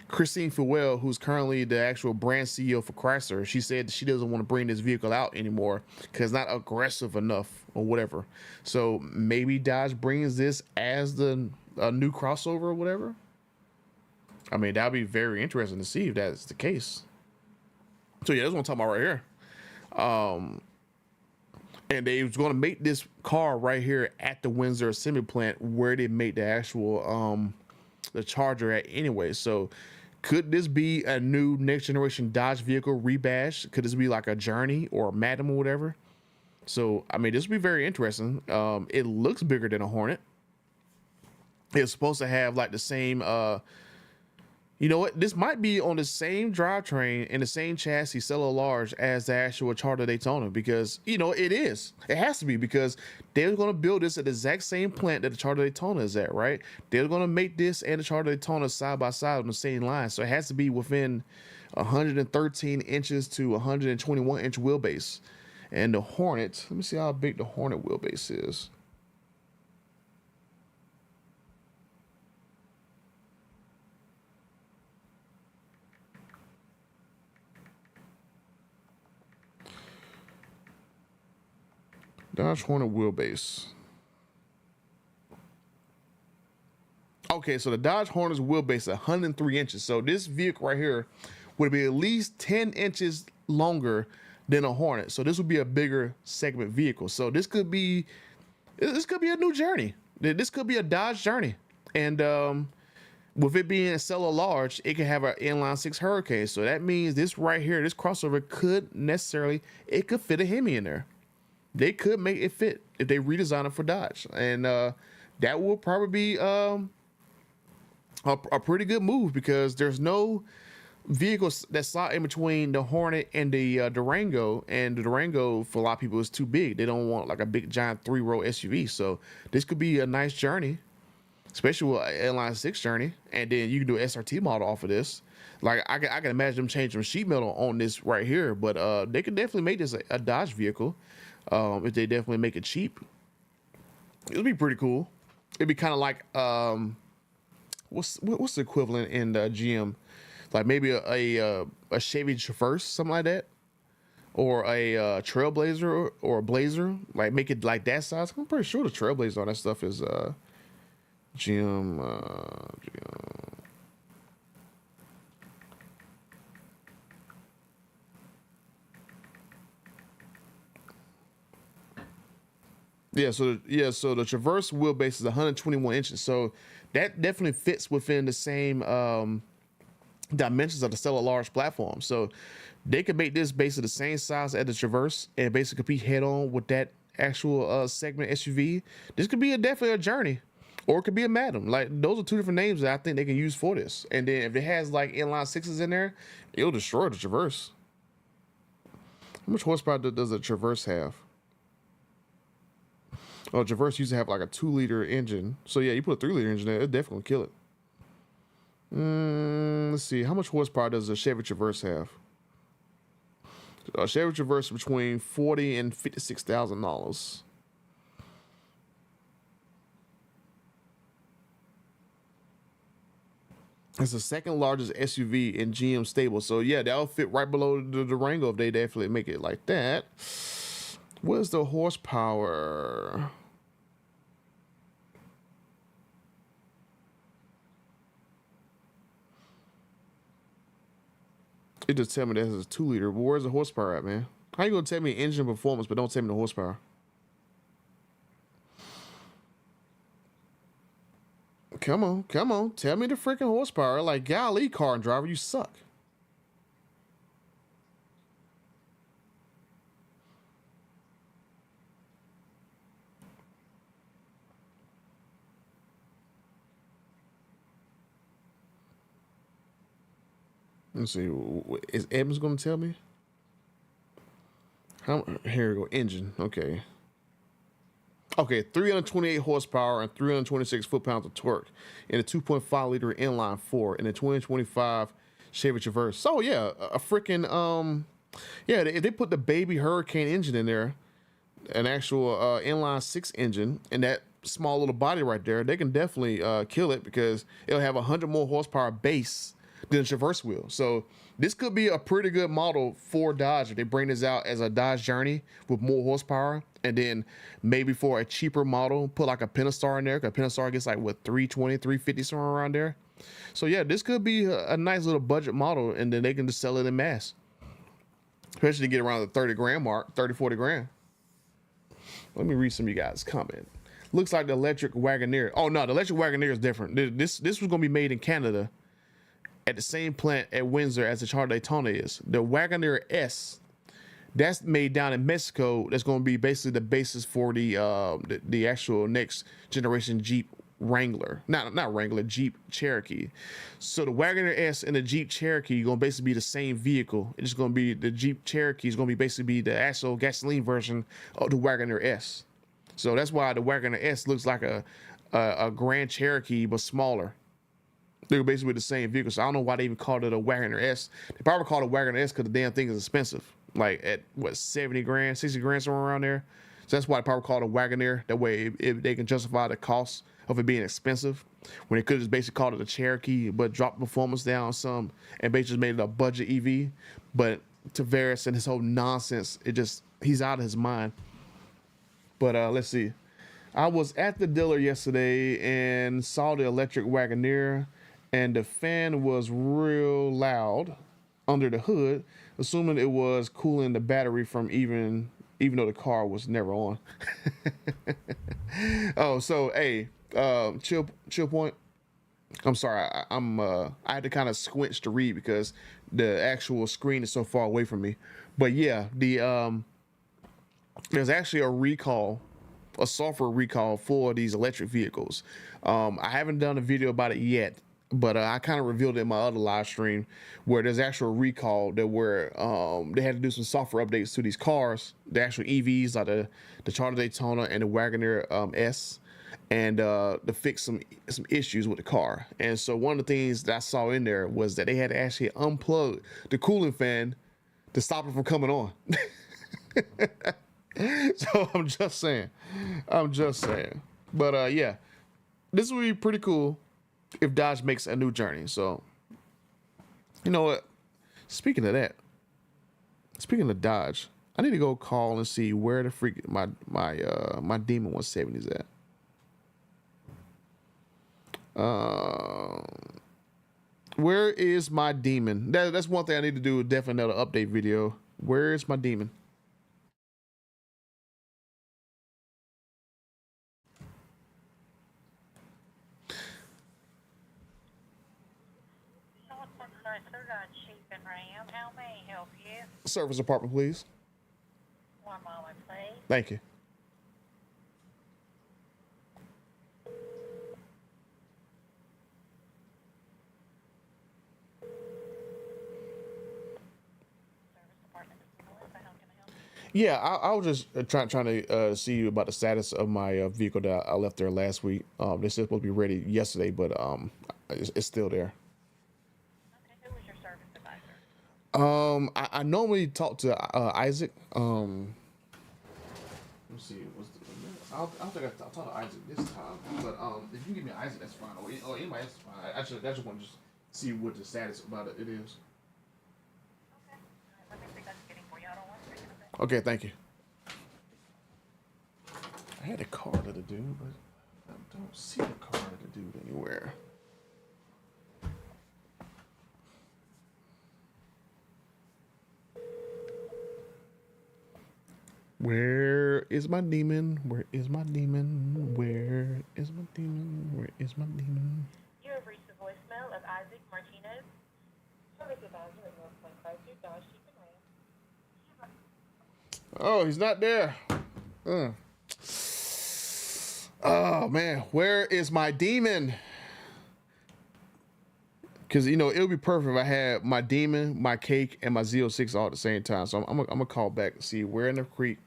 Christine Fuel, who's currently the actual brand CEO for Chrysler, she said she doesn't want to bring this vehicle out anymore because it's not aggressive enough or whatever. So maybe Dodge brings this as the new crossover or whatever. I mean, that'd be very interesting to see if that's the case. So yeah, that's what I'm talking about right here. And And they was going to make this car right here at the Windsor assembly plant where they make the actual the Charger at anyway. So could this be a new next generation Dodge vehicle rebash? Could this be like a Journey or a Magnum or whatever? So I mean, this would be very interesting. It looks bigger than a Hornet. It's supposed to have like the same you know what? This might be on the same drivetrain and the same chassis, cellular large, as the actual Charger Daytona, because you know it is. It has to be, because they're going to build this at the exact same plant that the Charger Daytona is at, right? They're going to make this and the Charger Daytona side by side on the same line, so it has to be within 113 inches to 121 inch wheelbase. And the Hornet, let me see how big the Hornet wheelbase is. Dodge Hornet wheelbase. Okay, so the Dodge Hornet's wheelbase is 103 inches. So this vehicle right here would be at least 10 inches longer than a Hornet. So this would be a bigger segment vehicle. So this could be a new Journey. This could be a Dodge Journey. And with it being a cellular large, it can have an inline six Hurricane. So that means this right here, this crossover could fit a Hemi in there. They could make it fit if they redesign it for Dodge, and that will probably be a pretty good move, because there's no vehicles that slot in between the Hornet and the Durango, and the Durango for a lot of people is too big. They don't want like a big giant 3-row SUV. So this could be a nice Journey, especially with an inline six Journey, and then you can do an SRT model off of this. Like I can imagine them changing sheet metal on this right here, but they could definitely make this a Dodge vehicle. If they definitely make it cheap, it would be pretty cool. It'd be kind of like what's the equivalent in GM, like maybe a Chevy Traverse, something like that, or a Trailblazer or a Blazer. Like make it like that size. I'm pretty sure the Trailblazer on that stuff is GM. So the Traverse wheelbase is 121 inches. So that definitely fits within the same dimensions of the Stellar Large platform. So they could make this basically the same size as the Traverse and basically compete head on with that actual segment SUV. This could be definitely a Journey, or it could be a Magnum. Like those are two different names that I think they can use for this. And then if it has like inline sixes in there, it'll destroy the Traverse. How much horsepower does the Traverse have? Oh, Traverse used to have like a 2-liter engine. So yeah, you put a 3-liter engine there, it'll definitely kill it. Let's see, how much horsepower does a Chevy Traverse have? A Chevy Traverse between $40,000 and $56,000. It's the second largest SUV in GM stable. So yeah, that'll fit right below the Durango if they definitely make it like that. Where's the horsepower? It just tell me that it's a 2-liter, but where's the horsepower at, man? How you gonna tell me engine performance, but don't tell me the horsepower? Come on, tell me the freaking horsepower. Like, golly, car and driver, you suck. Let's see. Is Evans going to tell me? Here we go. Engine. Okay. 328 horsepower and 326 foot-pounds of torque in a 2.5 liter inline 4 in a 2025 Chevy Traverse. So yeah, a freaking if they put the baby Hurricane engine in there, an actual inline 6 engine, and that small little body right there, they can definitely kill it, because it'll have 100 more horsepower base than a Traverse will. So this could be a pretty good model for Dodge if they bring this out as a Dodge Journey with more horsepower, and then maybe for a cheaper model put like a Pentastar in there, because Pentastar gets like what, 320, 350, somewhere around there. So yeah, this could be a nice little budget model, and then they can just sell it in mass, especially to get around the 30 grand mark, 30, 40 grand. Let me read some of you guys' comment. Looks like the electric Wagoneer. Oh no, the electric Wagoneer is different. This was gonna be made in Canada at the same plant at Windsor as the Charter Daytona is. The Wagoneer S, that's made down in Mexico. That's gonna be basically the basis for the actual next generation Jeep Wrangler. Not Wrangler, Jeep Cherokee. So the Wagoneer S and the Jeep Cherokee are gonna basically be the same vehicle. It's gonna be the Jeep Cherokee is gonna be basically be the actual gasoline version of the Wagoneer S. So that's why the Wagoneer S looks like a Grand Cherokee but smaller. They're basically the same vehicle. So I don't know why they even called it a Wagoneer S. They probably called it a Wagoneer S because the damn thing is expensive. Like at what, 70 grand, 60 grand, somewhere around there. So that's why they probably called it a Wagoneer. That way if they can justify the cost of it being expensive, when they could have just basically called it a Cherokee but dropped performance down some and basically just made it a budget EV. But Tariffs and his whole nonsense, he's out of his mind. But let's see. I was at the dealer yesterday and saw the electric Wagoneer, and the fan was real loud under the hood, assuming it was cooling the battery from even though the car was never on. Oh, so hey, chill point. I'm sorry, I had to kind of squinch to read because the actual screen is so far away from me. But yeah, there's actually a software recall for these electric vehicles. I haven't done a video about it yet, but I kind of revealed it in my other live stream where there's actual recall that where they had to do some software updates to these cars, the actual EVs like the Charter Daytona and the Wagoneer S, and to fix some issues with the car. And so one of the things that I saw in there was that they had to actually unplug the cooling fan to stop it from coming on. So I'm just saying. But yeah, this would be pretty cool if Dodge makes a new journey. So you know what? Speaking of Dodge, I need to go call and see where the freak my Demon 170 is at. Where is my Demon? That's one thing I need to do. Definitely another update video. Where is my Demon? How may I help you? Service department, please. One moment, please. Thank you. Service department is Melissa. How can I help you? Yeah, I was just trying to see about the status of my vehicle that I left there last week. They said supposed to be ready yesterday, but it's still there. Okay, who was your service advisor? I normally talk to Isaac. Let me see. I don't think I talked to Isaac this time, but if you can give me Isaac, that's fine. Or anybody, that's fine. I just want to just see what the status about it is. Okay. All right, let me see if I can get him for you. Hold on one second. Okay, thank you. I had a card of the dude, but I don't see the card of the dude anywhere. Where is my demon? Where is my demon? Where is my demon? Where is my demon? You have reached the voicemail of Isaac Martinez, service advisor at North Point Chrysler Dodge Jeep and Ram. Oh, he's not there. Oh man, where is my demon? Because you know it would be perfect if I had my demon, my cake, and my Z06 all at the same time. So I'm gonna call back and see where in the creek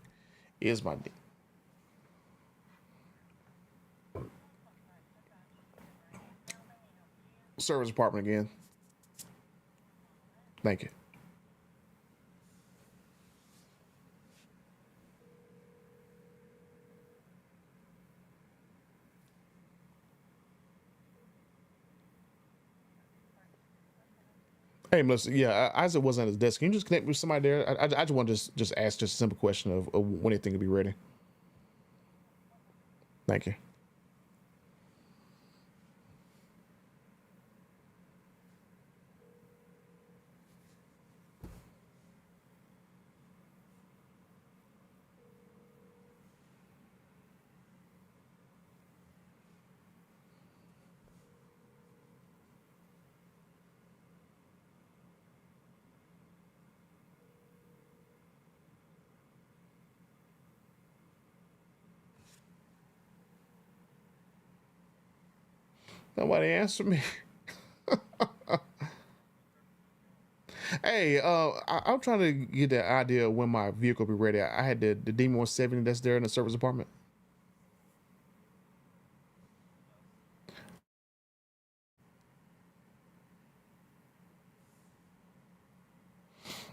is my demon. Service department again. Thank you. Hey, Melissa. Yeah, Isaac wasn't at his desk. Can you just connect with somebody there? I just want to just ask just a simple question of when they think it'll be ready. Thank you. Nobody answered me. Hey, I'm trying to get the idea of when my vehicle will be ready. I had the Demon 170 that's there in the service department.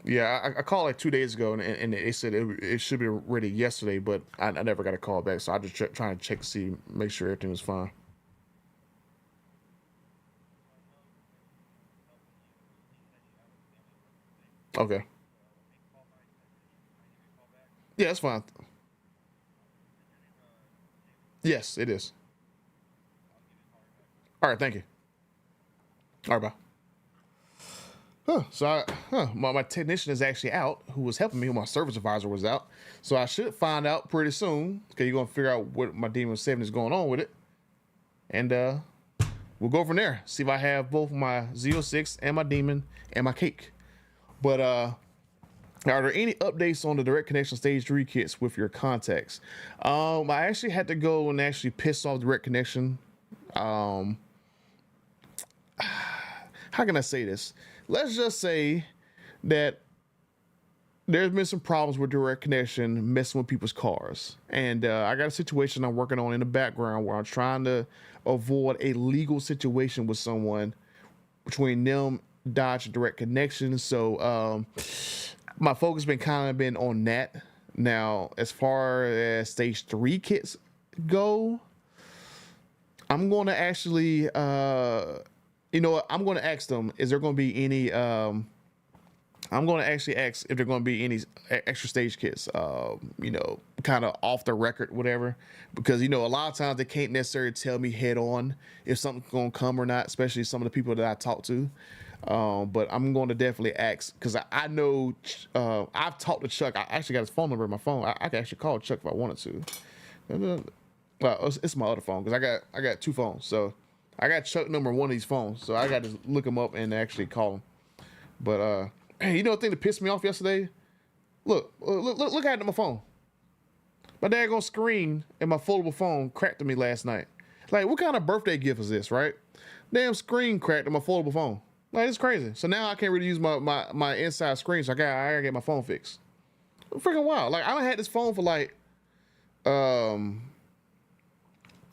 Yeah, I called like 2 days ago, and they said it should be ready yesterday, but I never got a call back. So I just trying to check to see, make sure everything was fine. Okay. Yeah, that's fine. Yes, it is. All right, thank you. All right, bye. My technician is actually out, who was helping me. My service advisor was out, so I should find out pretty soon. Okay, you're gonna figure out what my Demon 7 is going on with it, and we'll go from there. See if I have both my Z06 and my Demon and my Cake. But are there any updates on the direct connection stage 3 kits with your contacts? I actually had to go and actually piss off direct connection. How can I say this? Let's just say that there's been some problems with direct connection messing with people's cars. And I got a situation I'm working on in the background where I'm trying to avoid a legal situation with someone between them, Dodge, and direct connection. So my focus been on that. Now, as far as stage 3 kits go, I'm going to actually, you know what? I'm going to ask them, is there going to be any, I'm going to actually ask if there going to be any extra stage kits, you know, kind of off the record, whatever. Because, you know, a lot of times they can't necessarily tell me head on if something's going to come or not, especially some of the people that I talk to. But I'm going to definitely ask, because I know I've talked to Chuck. I actually got his phone number in my phone. I can actually call Chuck if I wanted to. Well, it's my other phone, because I got 2 phones. So I got Chuck number on one of these phones. So I got to look him up and actually call him. But hey, you know the thing that pissed me off yesterday? Look at it on my phone. My daggone screen and my foldable phone cracked on me last night. Like, what kind of birthday gift is this, right? Damn screen cracked on my foldable phone. Like, it's crazy. So now I can't really use my inside screen, so I gotta get my phone fixed. Freaking wild. Like, I done had this phone for like, damn,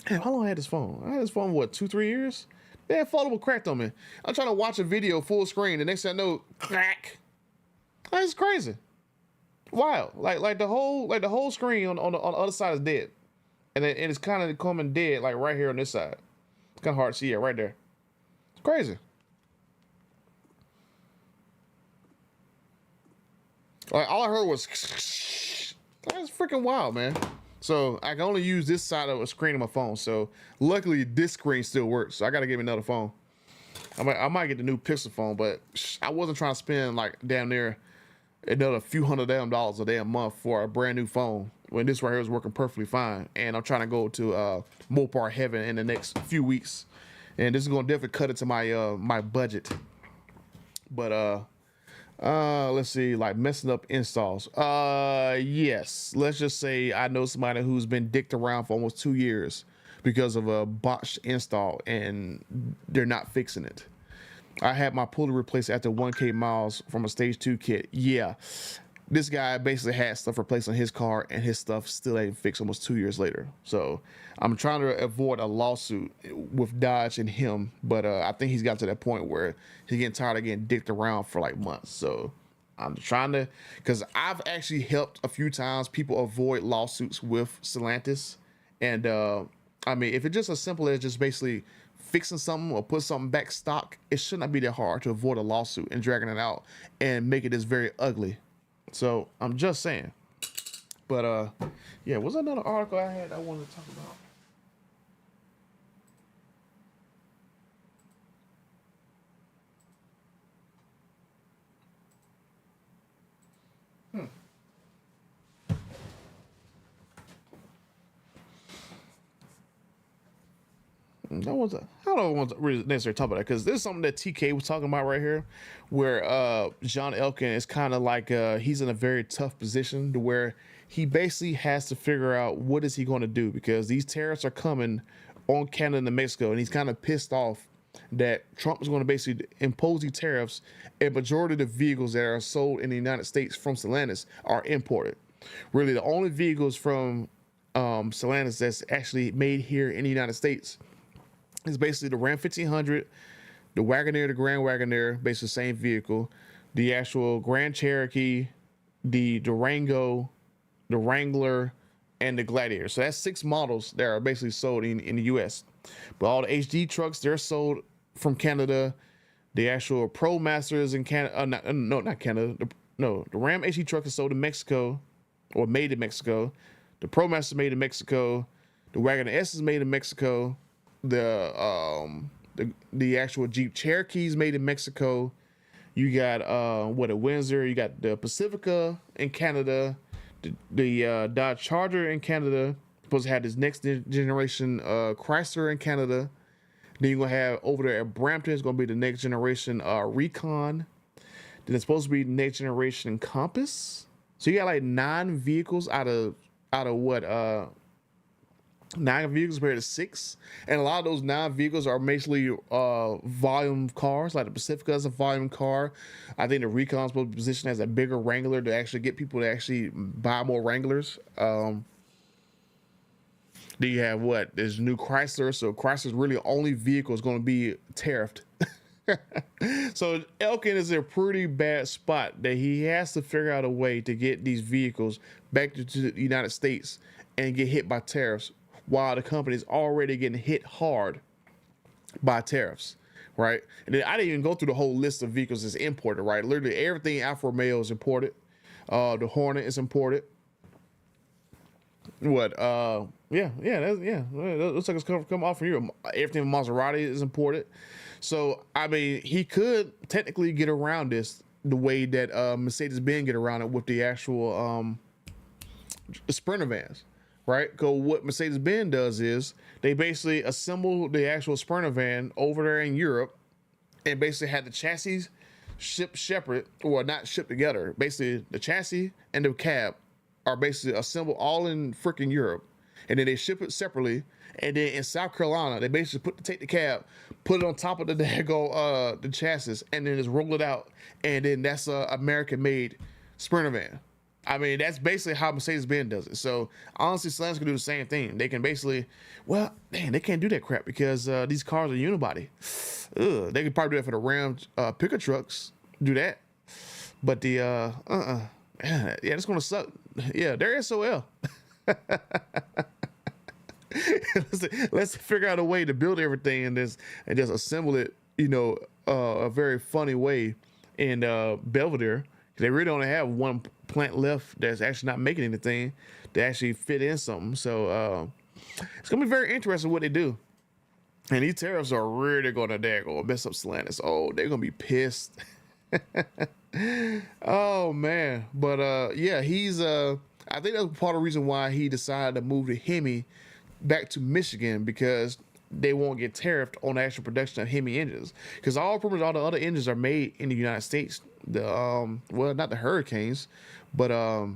how long I had this phone? I had this phone, what, 2-3 years? Damn, foldable cracked on me. I'm trying to watch a video full screen, the next thing I know, crack. Like, it's crazy. Wild. Like the whole screen on the other side is dead. And it's kind of coming dead, like right here on this side. It's kind of hard to see it right there. It's crazy. Like, all I heard was, that's freaking wild, man. So I can only use this side of a screen of my phone. So luckily this screen still works. So I got to get me another phone. I might get the new Pixel phone, but I wasn't trying to spend like damn near another few $100 a damn month for a brand new phone when this right here is working perfectly fine. And I'm trying to go to Mopar heaven in the next few weeks, and this is gonna definitely cut into my my budget. But let's see, like messing up installs. Yes, let's just say I know somebody who's been dicked around for almost 2 years because of a botched install, and they're not fixing it. I had my pulley replaced after 1K miles from a stage 2 kit. Yeah, this guy basically had stuff replaced on his car, and his stuff still ain't fixed almost 2 years later. So I'm trying to avoid a lawsuit with Dodge and him, but I think he's got to that point where he's getting tired of getting dicked around for like months. So I'm trying to, because I've actually helped a few times people avoid lawsuits with Stellantis. And I mean, if it's just as simple as just basically fixing something or put something back stock, it should not be that hard to avoid a lawsuit and dragging it out and make it this very ugly. So I'm just saying. But yeah, was there another article I had I wanted to talk about? I don't want to really necessarily talk about that, because this is something that TK was talking about right here, where John Elkin is kind of like he's in a very tough position to where he basically has to figure out what is he going to do, because these tariffs are coming on Canada and Mexico, and he's kind of pissed off that Trump is going to basically impose these tariffs, and majority of the vehicles that are sold in the United States from Stellantis are imported. Really, the only vehicles from Stellantis that's actually made here in the United States is basically the Ram 1500, the Wagoneer, the Grand Wagoneer, basically the same vehicle, the actual Grand Cherokee, the Durango, the Wrangler, and the Gladiator. So that's 6 models that are basically sold in the US. But all the HD trucks, they're sold from Canada. The actual Pro Masters in Canada, not Canada. The Ram HD truck is sold in Mexico, or made in Mexico. The Pro Master made in Mexico. The Wagoner S is made in Mexico. The actual Jeep Cherokee is made in Mexico. You got a Windsor. You got the Pacifica in Canada. The Dodge Charger in Canada. Supposed to have this next generation Chrysler in Canada. Then you're gonna have over there at Brampton, it's gonna be the next generation Recon. Then it's supposed to be the next generation Compass. So you got like 9 vehicles out of what 9 vehicles compared to 6, and a lot of those 9 vehicles are basically volume cars. Like the Pacifica is a volume car. I think the Recon is supposed to be positioned as a bigger Wrangler to actually get people to actually buy more Wranglers. Then you have what? There's new Chrysler. So Chrysler's really only vehicle is going to be tariffed. So Elkin is in a pretty bad spot that he has to figure out a way to get these vehicles back to the United States and get hit by tariffs, while the company is already getting hit hard by tariffs, right? And then I didn't even go through the whole list of vehicles that's imported, right? Literally everything Alfa Romeo is imported. The Hornet is imported. What? Looks like it's come off from Europe. Everything from Maserati is imported. So I mean, he could technically get around this the way that Mercedes-Benz get around it with the actual Sprinter vans, right? Because what Mercedes-Benz does is they basically assemble the actual Sprinter van over there in Europe, and basically had the chassis shipped separate, or not shipped together. Basically, the chassis and the cab are basically assembled all in freaking Europe, and then they ship it separately. And then in South Carolina, they basically take the cab, put it on top of the the chassis, and then just roll it out. And then that's a American-made Sprinter van. I mean, that's basically how Mercedes-Benz does it. So honestly, Stellantis can do the same thing. They can basically, well, man, they can't do that crap because these cars are unibody. Ugh, they could probably do that for the Ram pickup trucks. Do that, but the yeah, that's gonna suck. Yeah, they're SOL. Let's figure out a way to build everything and just assemble it, a very funny way in Belvedere. They really only have one plant left that's actually not making anything to actually fit in something. So it's gonna be very interesting what they do. And these tariffs are really gonna mess up Stellantis. Oh, they're gonna be pissed. Oh man, but yeah, he's I think that's part of the reason why he decided to move the Hemi back to Michigan, because they won't get tariffed on the actual production of Hemi engines, because all the other engines are made in the United States. The well, not the Hurricanes, but I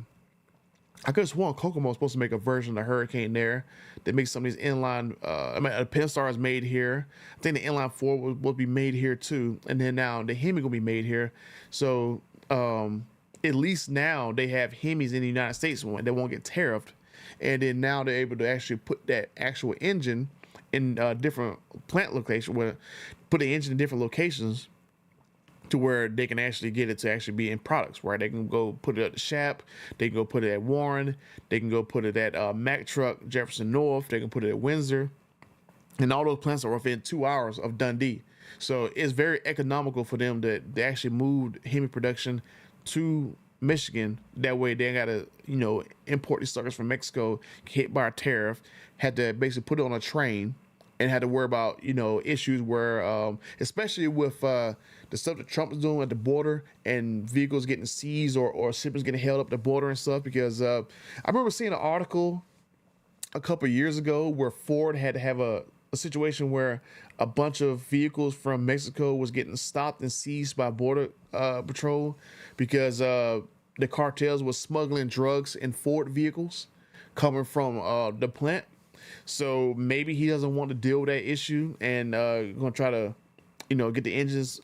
could have sworn Kokomo was supposed to make a version of the Hurricane there. They make some of these inline. A Pennstar is made here. I think the inline 4 will be made here too, and then now the Hemi will be made here. So at least now they have Hemis in the United States they won't get tariffed, and then now they're able to actually put that actual engine in different plant locations, where put the engine in different locations to where they can actually get it to actually be in products, right? They can go put it at the Shap, they can go put it at Warren, they can go put it at Mack Truck, Jefferson North, they can put it at Windsor, and all those plants are within 2 hours of Dundee. So it's very economical for them to they actually move Hemi production to Michigan. That way they got to, import these suckers from Mexico, hit by a tariff, had to basically put it on a train, and had to worry about, issues where, especially with the stuff that Trump is doing at the border and vehicles getting seized or shippers getting held up the border and stuff. Because I remember seeing an article a couple of years ago where Ford had to have a situation where a bunch of vehicles from Mexico was getting stopped and seized by Border Patrol because the cartels was smuggling drugs in Ford vehicles coming from the plant. So maybe he doesn't want to deal with that issue and gonna try to, get the engines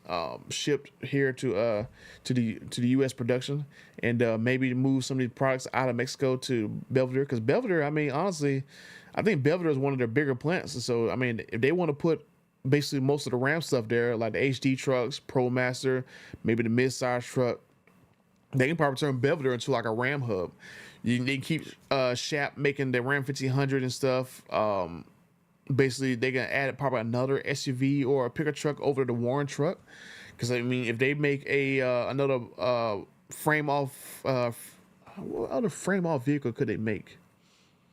shipped here to the U.S. production, and maybe move some of these products out of Mexico to Belvedere. Because Belvedere, I mean, honestly, I think Belvedere is one of their bigger plants. So I mean, if they want to put basically most of the Ram stuff there, like the HD trucks, ProMaster, maybe the mid-size truck, they can probably turn Belvedere into like a Ram hub. They can keep Shap making the Ram 1500 and stuff. Basically, they can add probably another SUV or a pickup truck over the Warren truck. Because I mean, if they make another frame off, what other frame off vehicle could they make?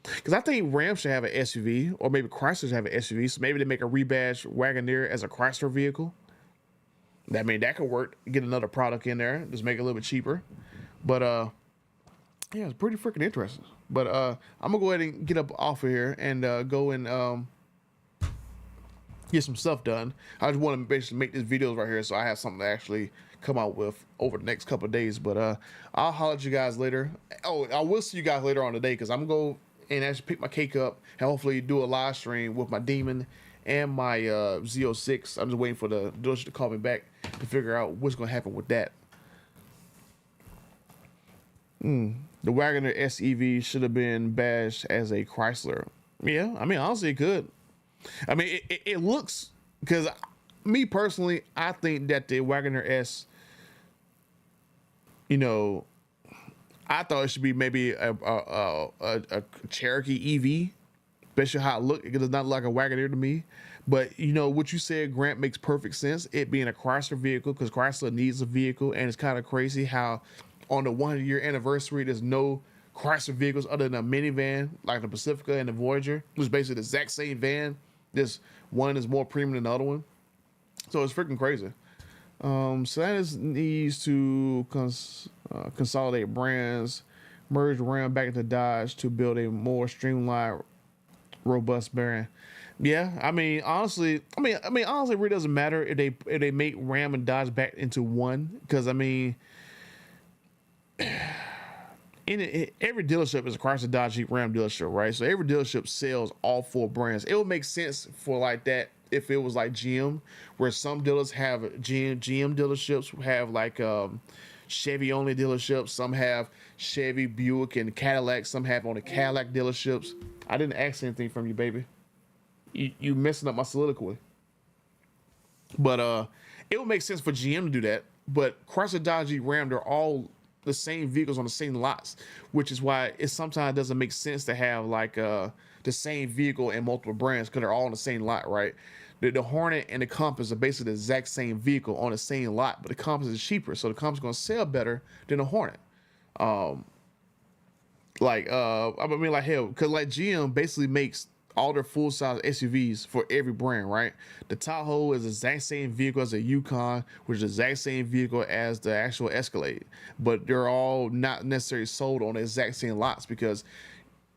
Because I think Ram should have an SUV, or maybe Chrysler should have an SUV. So maybe they make a rebadged Wagoneer as a Chrysler vehicle. I mean, that could work. Get another product in there, just make it a little bit cheaper. But yeah, it's pretty freaking interesting. But I'm gonna go ahead and get up off of here and go and get some stuff done. I just want to basically make these videos right here so I have something to actually come out with over the next couple of days. But I'll holler at you guys later. Oh, I will see you guys later on today, because I'm gonna go and actually pick my cake up and hopefully do a live stream with my Demon and my Z06. I'm just waiting for the dealership to call me back to figure out what's gonna happen with that. The Wagoneer SEV should have been badged as a Chrysler. Yeah, I mean, honestly, it could. I mean, it looks, because me personally, I think that the Wagoneer S, I thought it should be maybe a Cherokee EV, especially how it looked. It does not look like a Wagoneer to me. But what you said, Grant, makes perfect sense. It being a Chrysler vehicle, because Chrysler needs a vehicle, and it's kind of crazy how on the 100-year anniversary, there's no Chrysler vehicles other than a minivan like the Pacifica and the Voyager, which is basically the exact same van. This one is more premium than the other one, so it's freaking crazy. Stellantis needs to consolidate brands, merge Ram back into Dodge to build a more streamlined, robust brand. Yeah, I mean, honestly, honestly, it really doesn't matter if they make Ram and Dodge back into one, because I mean, every dealership is a Chrysler, Dodge, Jeep, Ram dealership, right? So every dealership sells all four brands. It would make sense for like that if it was like GM, where some dealers have GM dealerships have like Chevy only dealerships. Some have Chevy, Buick, and Cadillac. Some have only Cadillac dealerships. I didn't ask anything from you, baby. You messing up my soliloquy. But it would make sense for GM to do that. But Chrysler, Dodge, Jeep, Ram, they're all the same vehicles on the same lots, which is why it sometimes doesn't make sense to have like the same vehicle in multiple brands, because they're all on the same lot, right? The Hornet and the Compass are basically the exact same vehicle on the same lot, but the Compass is cheaper, so the Compass is going to sell better than the Hornet. I mean, like, hell, because like GM basically makes all their full-size SUVs for every brand, right? The Tahoe is the exact same vehicle as a Yukon, which is the exact same vehicle as the actual Escalade, but they're all not necessarily sold on the exact same lots, because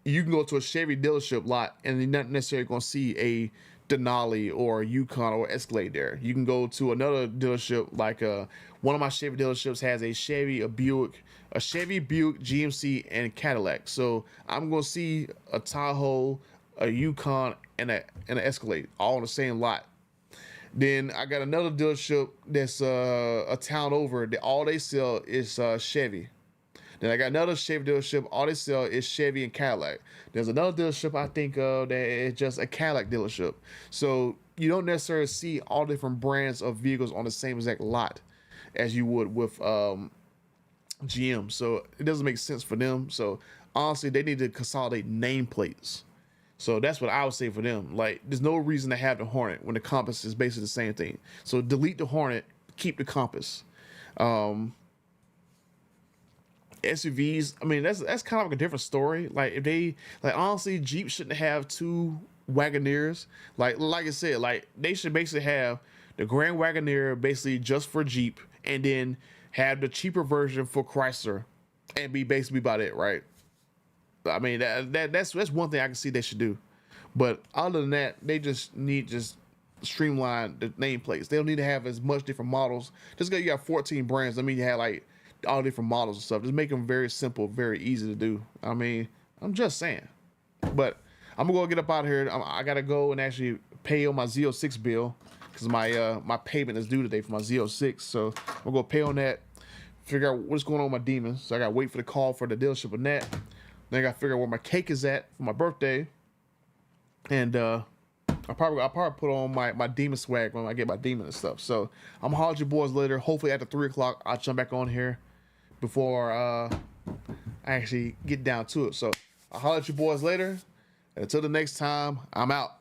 you can go to a Chevy dealership lot and you're not necessarily going to see a Denali or a Yukon or Escalade there. You can go to another dealership, like one of my Chevy dealerships has a Chevy, a Buick, GMC, and Cadillac. So I'm going to see a Tahoe, a Yukon, and an Escalade all on the same lot. Then I got another dealership that's a town over that all they sell is Chevy. Then I got another Chevy dealership, all they sell is Chevy and Cadillac. There's another dealership I think of that is just a Cadillac dealership. So you don't necessarily see all different brands of vehicles on the same exact lot as you would with GM. So it doesn't make sense for them. So honestly, they need to consolidate nameplates. So that's what I would say for them. Like, there's no reason to have the Hornet when the Compass is basically the same thing. So delete the Hornet, keep the Compass. SUVs, I mean, that's kind of like a different story. Like, if they, like, honestly, Jeep shouldn't have two Wagoneers. Like I said, like, they should basically have the Grand Wagoneer basically just for Jeep, and then have the cheaper version for Chrysler, and be basically about it, right? I mean, that's one thing I can see they should do. But other than that, they just need just streamline the nameplates. They don't need to have as much different models. Just because you got 14 brands, I mean, you have like all different models and stuff. Just make them very simple, very easy to do. I mean, I'm just saying. But I'm gonna go get up out of here. I gotta go and actually pay on my Z06 bill because my payment is due today for my Z06. So I'm gonna go pay on that. Figure out what's going on with my demons. So I gotta wait for the call for the dealership on that. Then I gotta figure out where my cake is at for my birthday. And I'll probably put on my demon swag when I get my demon and stuff. So I'm gonna holler at you boys later. Hopefully after 3 o'clock I'll jump back on here before I actually get down to it. So I'll holler at you boys later. And until the next time, I'm out.